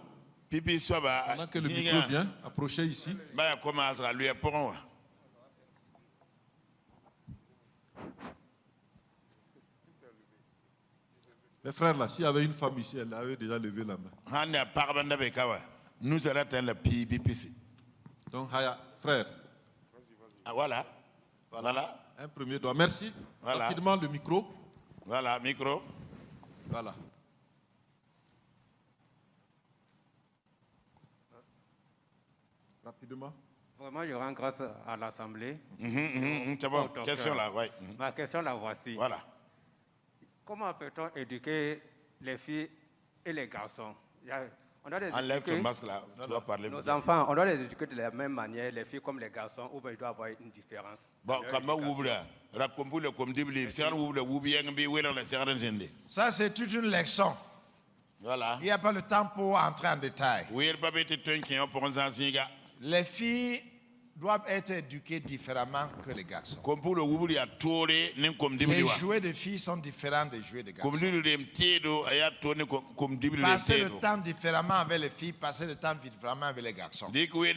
S3: Pendant que le micro vient, approchez ici. Les frères là, s'il y avait une femme ici, elle avait déjà levé la main.
S2: Nous allons atteindre la PBPC.
S3: Donc, Haya, frère.
S2: Voilà.
S3: Un premier doigt. Merci.
S2: Voilà.
S3: Rapidement, le micro.
S2: Voilà, micro.
S3: Voilà. rapidement.
S4: Vraiment, je rends grâce à l'Assemblée.
S2: C'est bon, question là, oui.
S4: Ma question la voici.
S2: Voilà.
S4: Comment peut-on éduquer les filles et les garçons? On doit les
S2: Enlève ton masque là, tu dois parler.
S4: Nos enfants, on doit les éduquer de la même manière, les filles comme les garçons, ou bien il doit y avoir une différence.
S2: Bon, comment vous
S1: Ça, c'est toute une leçon.
S2: Voilà.
S1: Il n'y a pas le temps pour entrer en détail. Les filles doivent être éduquées différemment que les garçons. Les jouets de filles sont différents des jouets de garçons. Passer le temps différemment avec les filles, passer le temps différemment avec les garçons. Et passer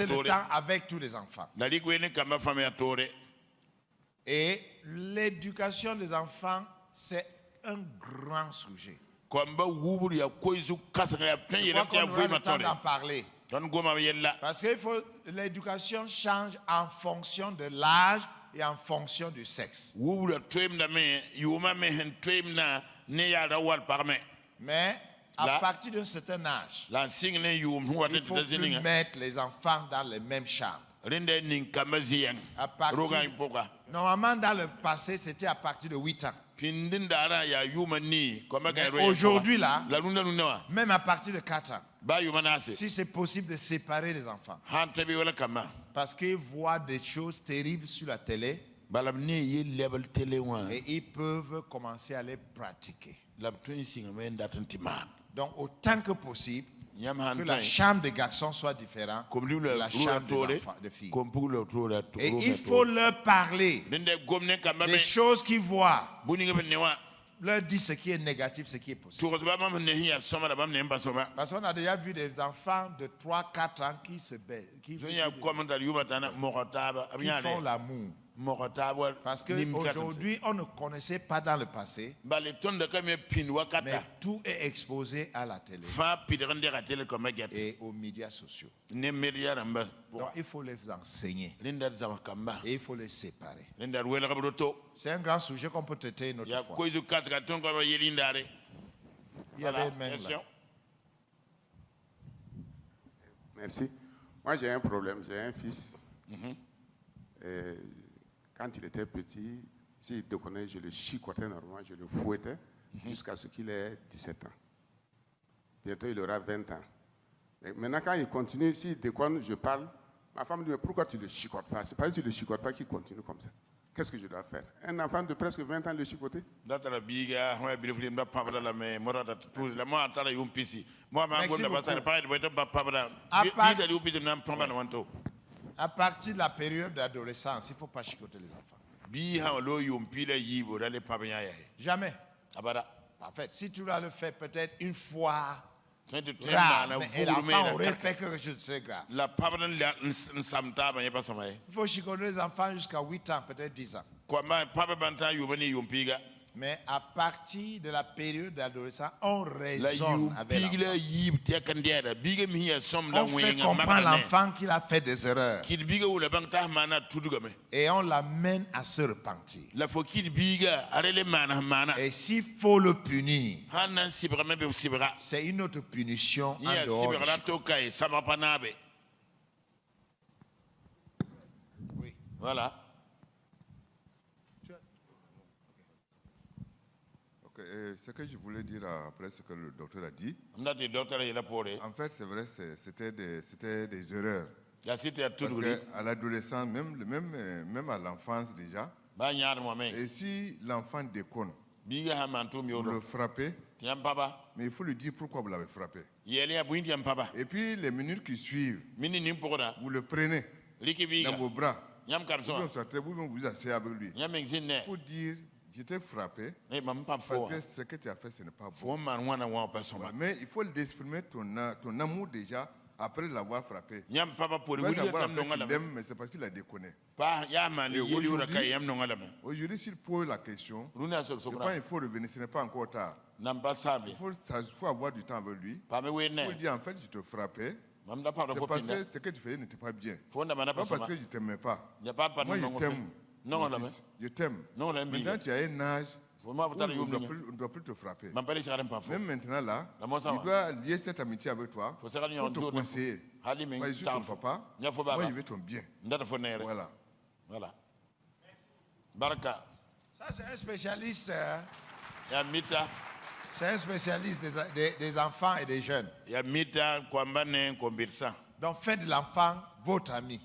S1: le temps avec tous les enfants. Et l'éducation des enfants, c'est un grand sujet. Je crois qu'on aura le temps d'en parler. Parce que l'éducation change en fonction de l'âge et en fonction du sexe. Mais à partir d'un certain âge, il faut plus mettre les enfants dans les mêmes chambres. Normalement, dans le passé, c'était à partir de 8 ans. Aujourd'hui, là, même à partir de 4 ans, si c'est possible de séparer les enfants, parce qu'ils voient des choses terribles sur la télé, et ils peuvent commencer à les pratiquer. Donc, autant que possible, que la chambre des garçons soit différente de la chambre des filles. Et il faut leur parler des choses qu'ils voient. Leur dire ce qui est négatif, ce qui est positif. Parce qu'on a déjà vu des enfants de 3-4 ans qui se baissent, qui font l'amour. Parce qu'aujourd'hui, on ne connaissait pas dans le passé, mais tout est exposé à la télé et aux médias sociaux. Donc il faut les enseigner et il faut les séparer. C'est un grand sujet qu'on peut traiter une autre fois. Il y avait une main là.
S5: Merci. Moi j'ai un problème, j'ai un fils. Quand il était petit, s'il déconnait, je le chicotais normalement, je le fouettais jusqu'à ce qu'il ait 17 ans. Bientôt, il aura 20 ans. Et maintenant, quand il continue, s'il déconne, je parle. Ma femme me dit, mais pourquoi tu ne le chicotes pas? C'est pas que tu ne le chicotes pas qu'il continue comme ça. Qu'est-ce que je dois faire? Un enfant de presque 20 ans le chicoter?
S1: À partir de la période d'adolescence, il ne faut pas chicoter les enfants. Jamais. En fait, si tu dois le faire peut-être une fois, grave, mais l'enfant aurait fait quelque chose de très grave. Il faut chicoter les enfants jusqu'à 8 ans, peut-être 10 ans. Mais à partir de la période d'adolescence, on raisonne avec l'enfant. On fait comprendre l'enfant qu'il a fait des erreurs. Et on l'amène à se repentir. Et s'il faut le punir, c'est une autre punition en dehors du chicotage. Oui.
S2: Voilà.
S6: Ce que je voulais dire après ce que le docteur a dit, en fait, c'est vrai, c'était des erreurs. Parce qu'à l'adolescence, même à l'enfance déjà, et si l'enfant déconne, vous le frappez, mais il faut lui dire pourquoi vous l'avez frappé. Et puis les minutes qui suivent, vous le prenez dans vos bras, vous vous asseyez avec lui. Il faut dire, je t'ai frappé parce que ce que tu as fait, ce n'est pas bon. Mais il faut l'exprimer ton amour déjà après l'avoir frappé. Tu vas savoir qu'il aime, mais c'est parce qu'il a déconné. Aujourd'hui, s'il pose la question, je pense qu'il faut revenir, ce n'est pas encore tard. Il faut avoir du temps avec lui. Il faut dire, en fait, je te frappais. C'est parce que ce que tu faisais n'était pas bien. Pas parce que je ne t'aimais pas. Moi, je t'aime. Je t'aime. Maintenant, tu as un âge On ne doit plus te frapper. Même maintenant là, il doit lier cette amitié avec toi pour te conseiller. Moi, je suis ton papa, moi je veux ton bien. Voilà.
S2: Voilà. Baraka.
S1: Ça c'est un spécialiste. C'est un spécialiste des enfants et des jeunes. Donc faites de l'enfant votre ami.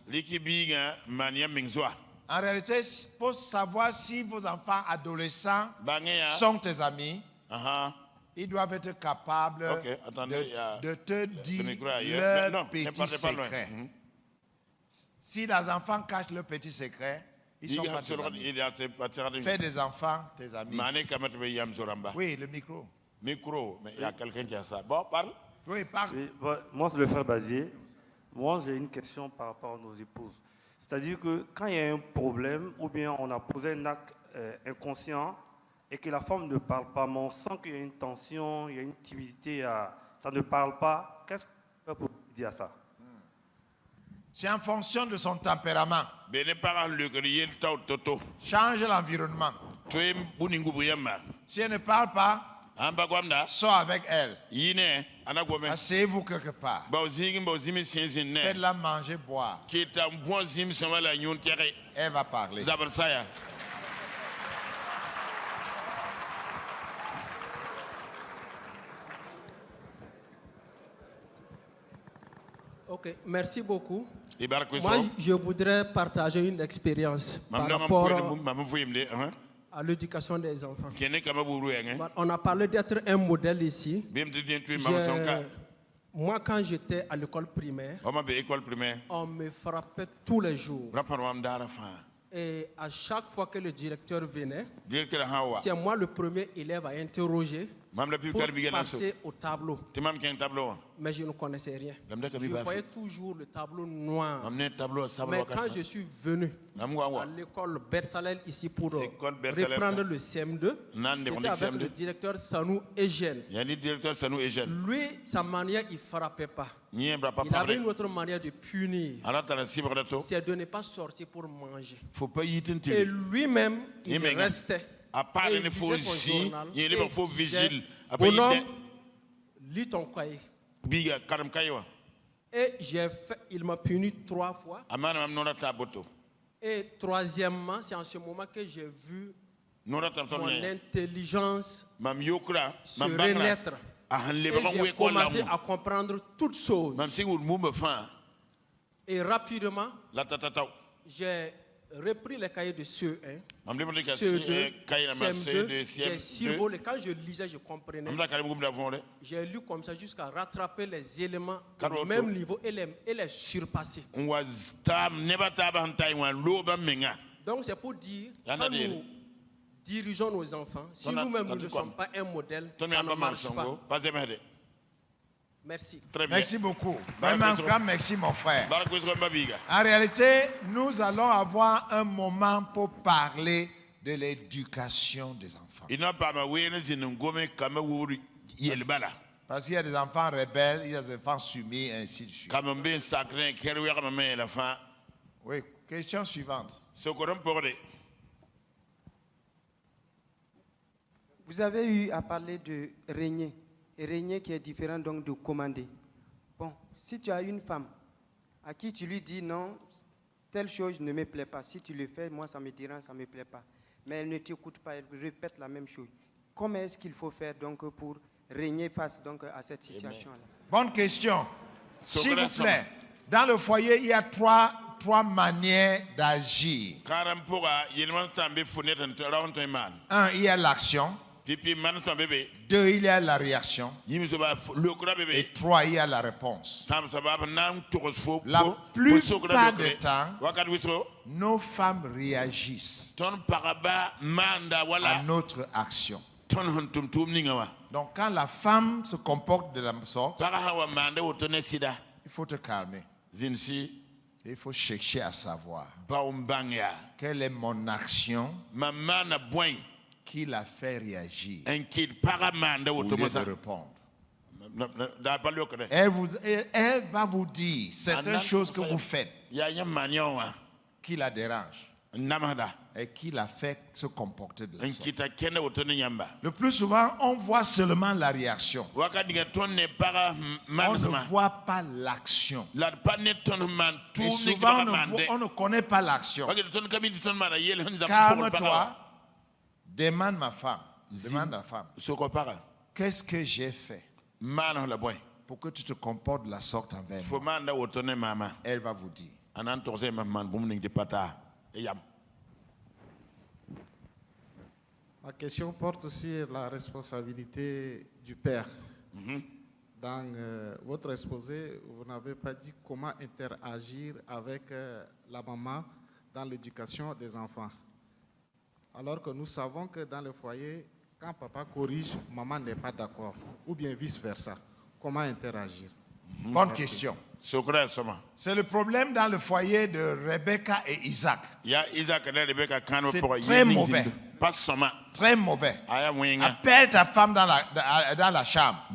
S1: En réalité, pour savoir si vos enfants adolescents sont tes amis, ils doivent être capables de te dire leurs petits secrets. Si les enfants cachent leurs petits secrets, ils sont pas tes amis. Fais des enfants tes amis. Oui, le micro.
S2: Mais il y a quelqu'un qui a ça. Bon, parle.
S1: Oui, parle.
S7: Oui, moi, c'est le frère Bazier. Moi, j'ai une question par rapport à nos épouses. C'est-à-dire que quand il y a un problème, ou bien on a posé un acte inconscient et que la femme ne parle pas, mais on sent qu'il y a une tension, il y a une timidité, ça ne parle pas, qu'est-ce qu'on peut dire à ça?
S1: C'est en fonction de son tempérament. Change l'environnement. Si elle ne parle pas, sors avec elle. Asseyez-vous quelque part. Faites-la manger, boire. Elle va parler.
S8: Ok, merci beaucoup. Moi, je voudrais partager une expérience par rapport à l'éducation des enfants. On a parlé d'être un modèle ici. Moi, quand j'étais à l'école primaire, on me frappait tous les jours. Et à chaque fois que le directeur venait, c'est moi le premier élève à interroger pour passer au tableau. Mais je ne connaissais rien. Je voyais toujours le tableau noir. Mais quand je suis venu à l'école Bersalel ici pour reprendre le CM2, c'était avec le directeur Sanou Eugène. Lui, sa manière, il ne frappait pas. Il avait une autre manière de punir. C'est de ne pas sortir pour manger. Et lui-même, il restait. Et il disait son journal, et il disait, bonhomme, lis ton cahier. Et il m'a puni 3 fois. Et troisièmement, c'est en ce moment que j'ai vu mon intelligence se renaître. Et j'ai commencé à comprendre toutes choses. Et rapidement, j'ai repris les cahiers de CE1, CE2, CM2, j'ai survolé. Quand je lisais, je comprenais. J'ai lu comme ça jusqu'à rattraper les éléments au même niveau et les surpasser. Donc c'est pour dire, quand nous dirigeons nos enfants, si nous-mêmes nous ne sommes pas un modèle, ça ne marche pas. Merci.
S1: Merci beaucoup. Vraiment un grand merci, mon frère. En réalité, nous allons avoir un moment pour parler de l'éducation des enfants. Parce qu'il y a des enfants rebelles, il y a des enfants soumis, et ainsi de suite. Oui, question suivante.
S9: Vous avez eu à parler de régner. Et régner qui est différent donc de commander. Bon, si tu as une femme à qui tu lui dis non, telle chose ne me plaît pas. Si tu le fais, moi ça me dérange, ça ne me plaît pas. Mais elle ne t'écoute pas, elle répète la même chose. Comment est-ce qu'il faut faire donc pour régner face donc à cette situation-là?
S1: Bonne question. S'il vous plaît, dans le foyer, il y a trois manières d'agir. Un, il y a l'action. 2, il y a la réaction. Et 3, il y a la réponse. La plupart du temps, nos femmes réagissent à notre action. Donc quand la femme se comporte de la sorte, il faut te calmer. Il faut chercher à savoir quelle est mon action qui la fait réagir au lieu de répondre. Elle va vous dire certaines choses que vous faites qui la dérangent. et qui l'a fait se comporter de la sorte.
S2: Le
S1: plus souvent, on voit seulement la réaction. On ne voit pas l'action. Et souvent, on ne connaît pas l'action. Calme-toi, demande ma femme. Demande la femme. Qu'est-ce que j'ai fait pour que tu te comportes de la sorte envers moi? Elle va vous dire.
S10: Ma question porte sur la responsabilité du père. Dans votre exposé, vous n'avez pas dit comment interagir avec la maman dans l'éducation des enfants. Alors que nous savons que dans le foyer, quand papa corrige, maman n'est pas d'accord. Ou bien vice-versa. Comment interagir?
S1: Bonne question. C'est le problème dans le foyer de Rebecca et Isaac. C'est très mauvais. Très mauvais. Appelle ta femme dans la chambre.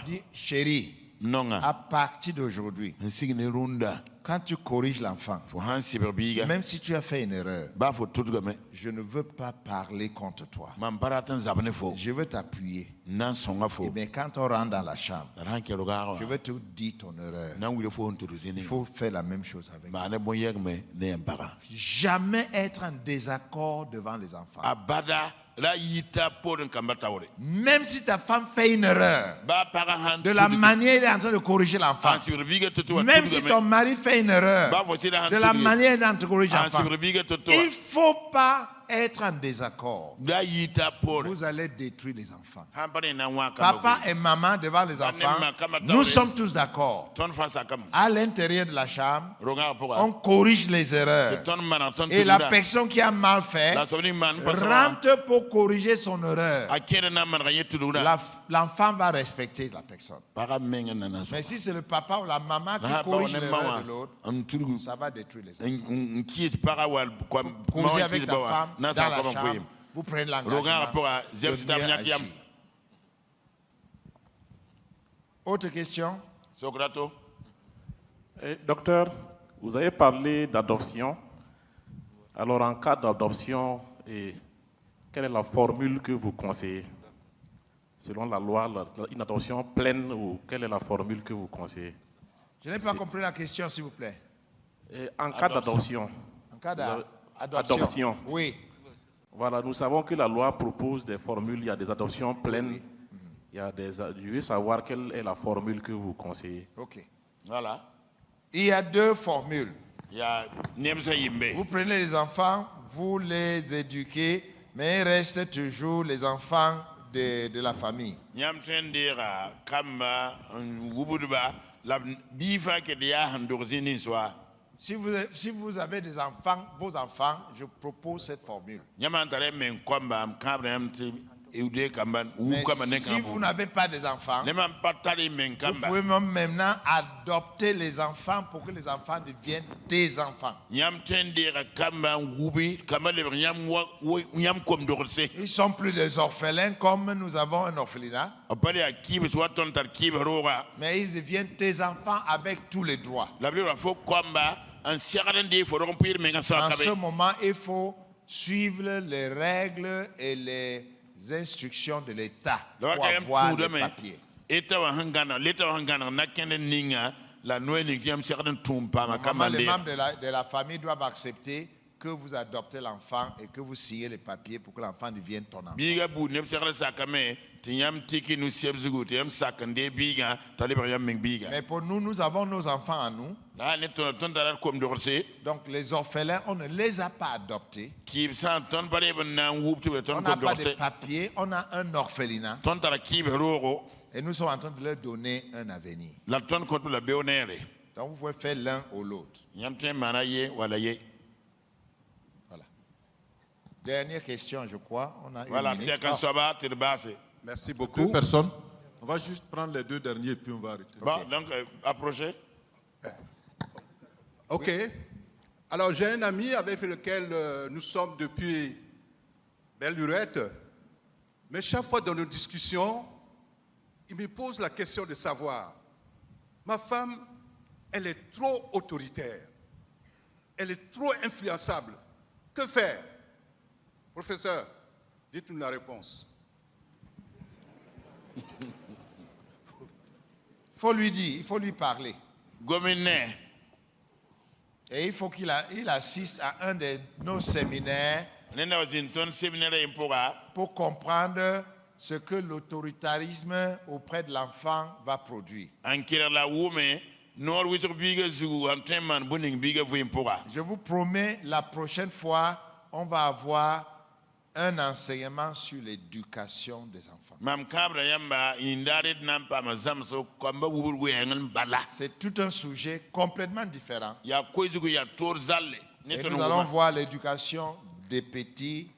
S1: Dis, chérie, à partir d'aujourd'hui, quand tu corriges l'enfant, même si tu as fait une erreur, je ne veux pas parler contre toi. Je veux t'appuyer. Mais quand on rentre dans la chambre, je veux te dire ton erreur. Il faut faire la même chose avec moi. Jamais être en désaccord devant les enfants. Même si ta femme fait une erreur, de la manière elle est en train de corriger l'enfant, même si ton mari fait une erreur, de la manière elle est en train de corriger l'enfant, il ne faut pas être en désaccord. Vous allez détruire les enfants. Papa et maman devant les enfants, nous sommes tous d'accord. À l'intérieur de la chambre, on corrige les erreurs. Et la personne qui a mal fait rentre pour corriger son erreur. L'enfant va respecter la personne. Mais si c'est le papa ou la maman qui corrige l'erreur de l'autre, ça va détruire les enfants. Causez avec ta femme dans la chambre, vous prenez l'engagement de bien agir. Autre question?
S11: Docteur, vous avez parlé d'adoption. Alors, en cas d'adoption, quelle est la formule que vous conseillez? Selon la loi, une adoption pleine, ou quelle est la formule que vous conseillez?
S1: Je n'ai pas compris la question, s'il vous plaît.
S11: En cas d'adoption.
S1: En cas d'adoption. Oui.
S11: Voilà, nous savons que la loi propose des formules. Il y a des adoptions pleines. Il y a je veux savoir quelle est la formule que vous conseillez.
S1: Ok. Voilà. Il y a deux formules. Vous prenez les enfants, vous les éduquez, mais il reste toujours les enfants de la famille. Si vous avez des enfants, vos enfants, je propose cette formule. Mais si vous n'avez pas des enfants, vous pouvez maintenant adopter les enfants pour que les enfants deviennent des enfants. Ils ne sont plus des orphelins comme nous avons un orphelinat. Mais ils deviennent des enfants avec tous les droits. En ce moment, il faut suivre les règles et les instructions de l'État pour avoir les papiers. Normalement, les membres de la famille doivent accepter que vous adoptez l'enfant et que vous signez les papiers pour que l'enfant devienne ton enfant. Mais pour nous, nous avons nos enfants à nous. Donc les orphelins, on ne les a pas adoptés. On n'a pas de papiers, on a un orphelinat. Et nous sommes en train de leur donner un avenir. Donc vous pouvez faire l'un ou l'autre. Voilà. Dernière question, je crois. On a une minute.
S3: Merci beaucoup. Deux personnes. On va juste prendre les deux derniers puis on va arrêter.
S2: Bon, donc, approchez.
S12: Ok. Alors, j'ai un ami avec lequel nous sommes depuis belle lurette. Mais chaque fois dans nos discussions, il me pose la question de savoir, ma femme, elle est trop autoritaire. Elle est trop influençable. Que faire? Professeur, dites-nous la réponse.
S1: Il faut lui dire, il faut lui parler. Et il faut qu'il assiste à un de nos séminaires pour comprendre ce que l'autoritarisme auprès de l'enfant va produire. Je vous promets, la prochaine fois, on va avoir un enseignement sur l'éducation des enfants. C'est tout un sujet complètement différent. Et nous allons voir l'éducation des petits,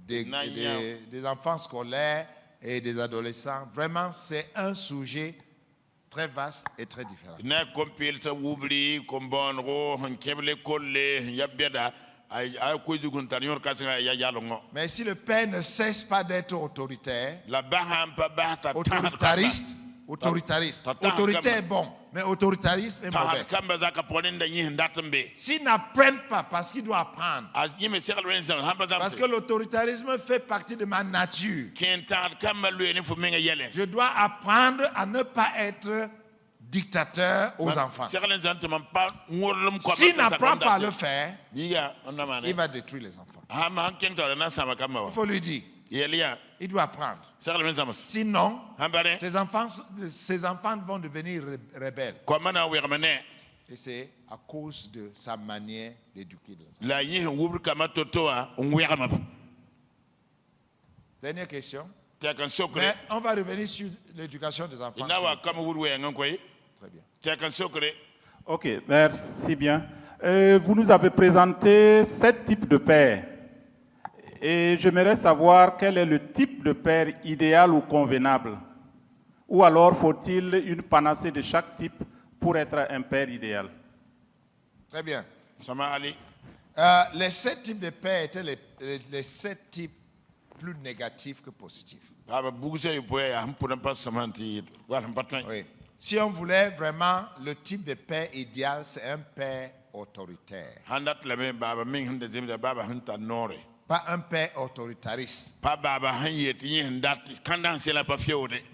S1: des enfants scolaires et des adolescents. Vraiment, c'est un sujet très vaste et très différent. Mais si le père ne cesse pas d'être autoritaire, autorité est bon, mais autoritarisme est mauvais. S'ils n'apprennent pas, parce qu'ils doivent apprendre, parce que l'autoritarisme fait partie de ma nature, je dois apprendre à ne pas être dictateur aux enfants. S'il n'apprend pas à le faire, il va détruire les enfants. Il faut lui dire, il doit apprendre. Sinon, ses enfants vont devenir rebelles. Et c'est à cause de sa manière d'éduquer les enfants. Dernière question. Mais on va revenir sur l'éducation des enfants. Très bien.
S13: Ok, merci bien. Vous nous avez présenté 7 types de pères. Et j'aimerais savoir quel est le type de père idéal ou convenable. Ou alors faut-il une panacée de chaque type pour être un père idéal?
S1: Très bien. Les 7 types de pères étaient les 7 types plus négatifs que positifs. Oui. Si on voulait vraiment le type de père idéal, c'est un père autoritaire. Pas un père autoritariste.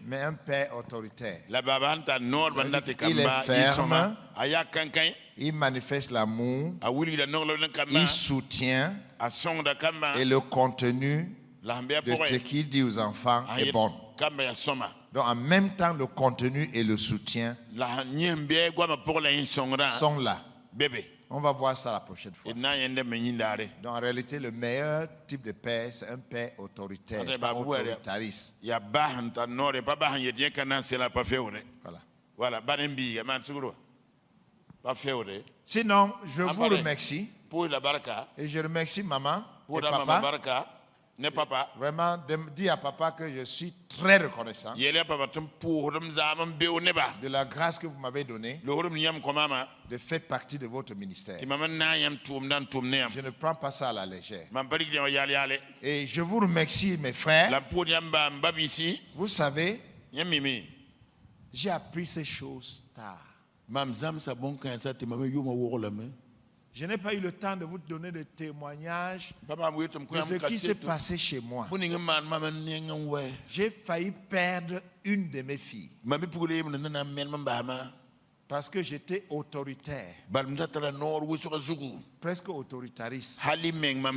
S1: Mais un père autoritaire. Il est ferme. Il manifeste l'amour. Il soutient. Et le contenu de ce qu'il dit aux enfants est bon. Donc en même temps, le contenu et le soutien sont là. On va voir ça la prochaine fois. Donc en réalité, le meilleur type de père, c'est un père autoritaire, pas autoritariste. Voilà. Sinon, je vous remercie. Et je remercie maman et papa. Vraiment, dis à papa que je suis très reconnaissant de la grâce que vous m'avez donnée de faire partie de votre ministère. Je ne prends pas ça à la légère. Et je vous remercie, mes frères. Vous savez, j'ai appris ces choses tard. Je n'ai pas eu le temps de vous donner des témoignages de ce qui s'est passé chez moi. J'ai failli perdre une de mes filles parce que j'étais autoritaire, presque autoritariste. Et ma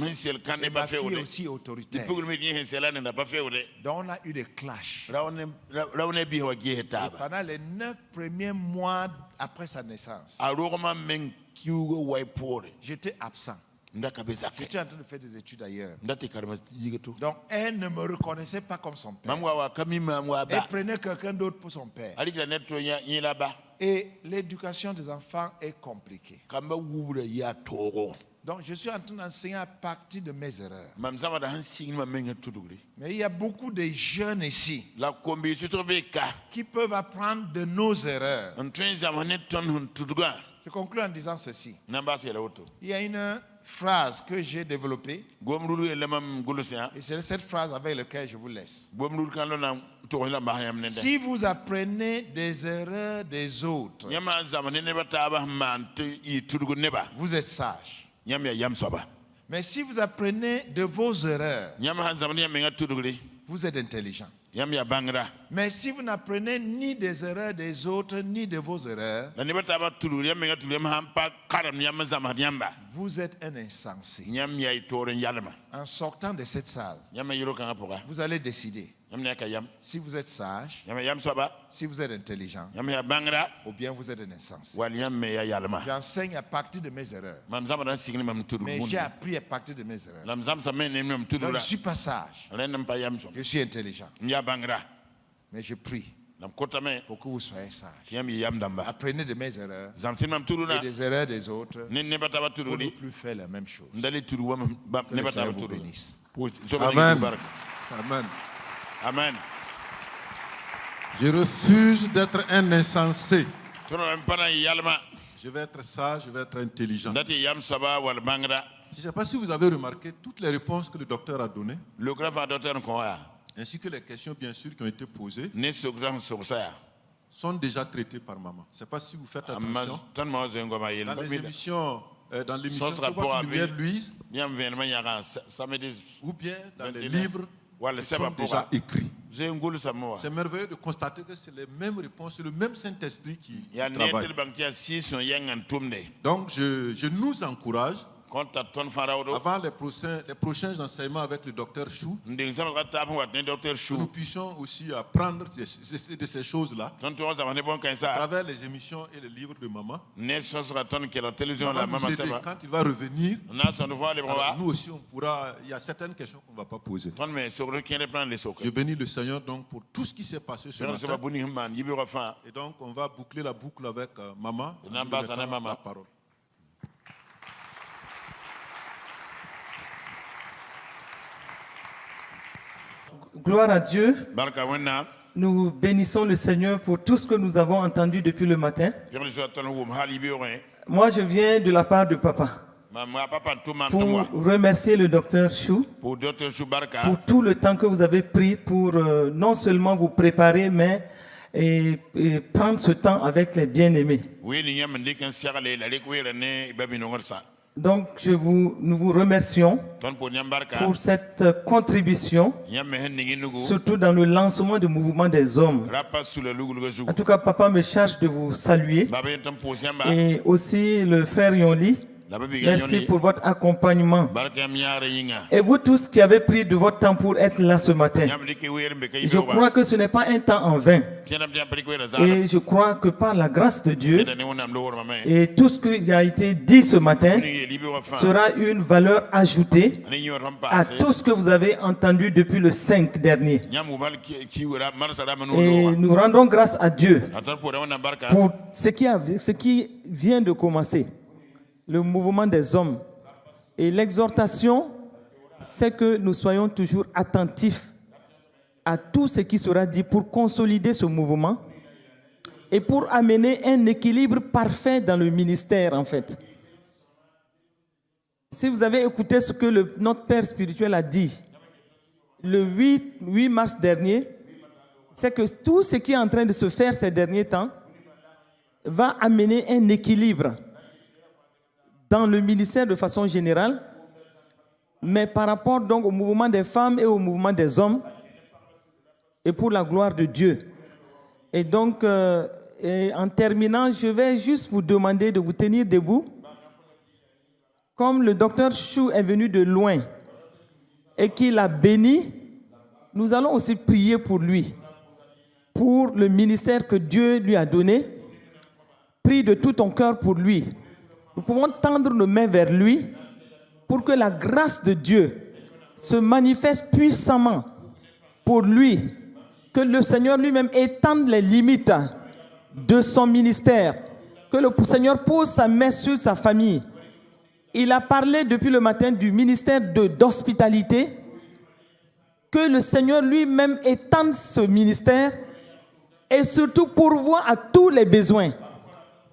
S1: fille aussi autoritaire. Donc on a eu des clashs. Et pendant les 9 premiers mois après sa naissance, j'étais absent. J'étais en train de faire des études ailleurs. Donc elle ne me reconnaissait pas comme son père. Elle prenait quelqu'un d'autre pour son père. Et l'éducation des enfants est compliquée. Donc je suis en train d'enseigner à partir de mes erreurs. Mais il y a beaucoup de jeunes ici qui peuvent apprendre de nos erreurs. Je conclue en disant ceci. Il y a une phrase que j'ai développée. Et c'est cette phrase avec laquelle je vous laisse. Si vous apprenez des erreurs des autres, vous êtes sage. Mais si vous apprenez de vos erreurs, vous êtes intelligent. Mais si vous n'apprenez ni des erreurs des autres, ni de vos erreurs, vous êtes un insensé. En sortant de cette salle, vous allez décider si vous êtes sage, si vous êtes intelligent, ou bien vous êtes un insensé. J'enseigne à partir de mes erreurs. Mais j'ai appris à partir de mes erreurs. Donc, je ne suis pas sage. Je suis intelligent. Mais je prie pour que vous soyez sages. Apprenez de mes erreurs et des erreurs des autres pour ne plus faire la même chose. Que le Seigneur vous bénisse.
S3: Amen. Amen.
S2: Amen.
S3: Je refuse d'être un insensé. Je vais être sage, je vais être intelligent. Je ne sais pas si vous avez remarqué toutes les réponses que le docteur a données, ainsi que les questions bien sûr qui ont été posées, sont déjà traitées par maman. Je ne sais pas si vous faites attention. Dans les émissions, dans l'émission que votre lumière luise, ou bien dans les livres qui sont déjà écrits. C'est merveilleux de constater que c'est les mêmes réponses, c'est le même Saint-Esprit qui travaille. Donc je nous encourage, avant les prochains enseignements avec le docteur Chou, que nous puissions aussi apprendre de ces choses-là à travers les émissions et les livres de maman. Maman nous aider. Quand il va revenir, alors nous aussi on pourra, il y a certaines questions qu'on ne va pas poser. Je bénis le Seigneur donc pour tout ce qui s'est passé ce matin. Et donc on va boucler la boucle avec maman. La parole.
S14: Gloire à Dieu. Nous bénissons le Seigneur pour tout ce que nous avons entendu depuis le matin. Moi, je viens de la part de papa pour remercier le docteur Chou pour tout le temps que vous avez pris pour non seulement vous préparer, mais et prendre ce temps avec les bien-aimés. Donc, nous vous remercions pour cette contribution, surtout dans le lancement du mouvement des hommes. En tout cas, papa me charge de vous saluer. Et aussi le frère Yonli. Merci pour votre accompagnement. Et vous tous qui avez pris de votre temps pour être là ce matin, je crois que ce n'est pas un temps en vain. Et je crois que par la grâce de Dieu, et tout ce qui a été dit ce matin sera une valeur ajoutée à tout ce que vous avez entendu depuis le 5 dernier. Et nous rendons grâce à Dieu pour ce qui vient de commencer. Le mouvement des hommes. Et l'exhortation, c'est que nous soyons toujours attentifs à tout ce qui sera dit pour consolider ce mouvement et pour amener un équilibre parfait dans le ministère, en fait. Si vous avez écouté ce que notre Père spirituel a dit le 8 mars dernier, c'est que tout ce qui est en train de se faire ces derniers temps va amener un équilibre dans le ministère de façon générale, mais par rapport donc au mouvement des femmes et au mouvement des hommes, et pour la gloire de Dieu. Et donc, en terminant, je vais juste vous demander de vous tenir debout. Comme le docteur Chou est venu de loin et qu'il a béni, nous allons aussi prier pour lui, pour le ministère que Dieu lui a donné. Prie de tout ton cœur pour lui. Nous pouvons tendre nos mains vers lui pour que la grâce de Dieu se manifeste puissamment pour lui, que le Seigneur lui-même étende les limites de son ministère, que le Seigneur pose sa main sur sa famille. Il a parlé depuis le matin du ministère d'hospitalité, que le Seigneur lui-même étende ce ministère et surtout pourvoie à tous les besoins,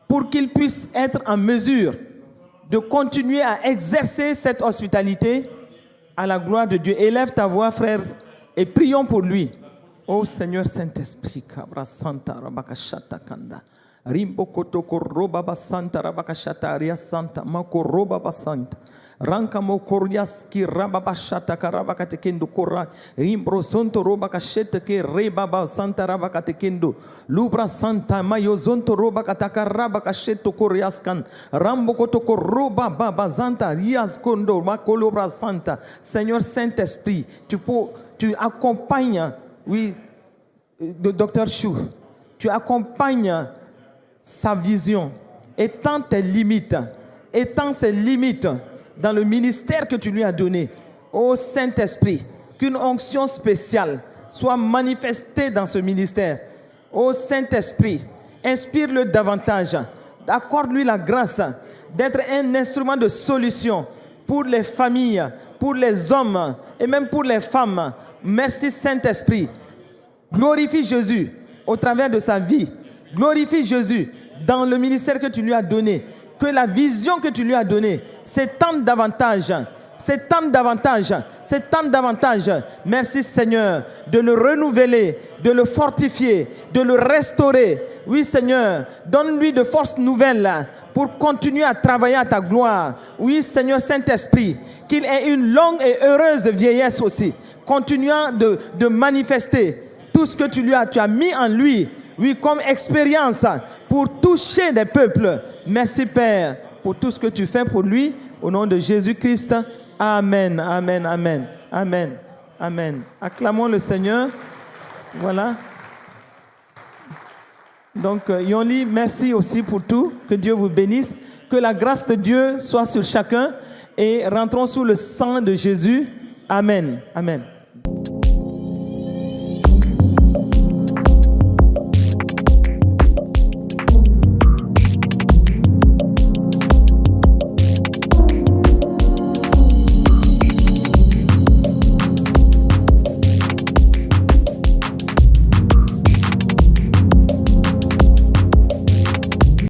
S14: pour qu'il puisse être en mesure de continuer à exercer cette hospitalité à la gloire de Dieu. Élève ta voix, frère, et prions pour lui. Ô Seigneur Saint-Esprit, Kabra Santa Rabakashata Kanda, Rimbo Kotoko Roba Basanta Rabakashata Aria Santa, Mako Roba Basanta, Rankamo Korias ki Rababa Shata Karabakatekendo Kora, Imbro Zonto Robakashete ke Rebaba Santa Rabakatekendo, Lubra Santa Mayo Zonto Robakataka Rabakasheto Koriaskan, Rambokotoko Roba Baba Zanta, Rias Kondo, Makolobra Santa. Seigneur Saint-Esprit, tu accompagnes, oui, le docteur Chou, tu accompagnes sa vision, étant tes limites, étant ses limites dans le ministère que tu lui as donné. Ô Saint-Esprit, qu'une onction spéciale soit manifestée dans ce ministère. Ô Saint-Esprit, inspire-le davantage, accorde-lui la grâce d'être un instrument de solution pour les familles, pour les hommes et même pour les femmes. Merci Saint-Esprit. Glorifie Jésus au travers de sa vie. Glorifie Jésus dans le ministère que tu lui as donné. Que la vision que tu lui as donnée s'étende davantage. S'étende davantage. S'étende davantage. Merci Seigneur de le renouveler, de le fortifier, de le restaurer. Oui Seigneur, donne-lui de forces nouvelles pour continuer à travailler à ta gloire. Oui Seigneur Saint-Esprit, qu'il ait une longue et heureuse vieillesse aussi, continuant de manifester tout ce que tu as mis en lui, oui, comme expérience pour toucher des peuples. Merci Père pour tout ce que tu fais pour lui, au nom de Jésus-Christ. Amen, amen, amen, amen, amen. Acclamons le Seigneur. Voilà. Donc, Yonli, merci aussi pour tout. Que Dieu vous bénisse. Que la grâce de Dieu soit sur chacun. Et rentrons sous le sang de Jésus. Amen. Amen.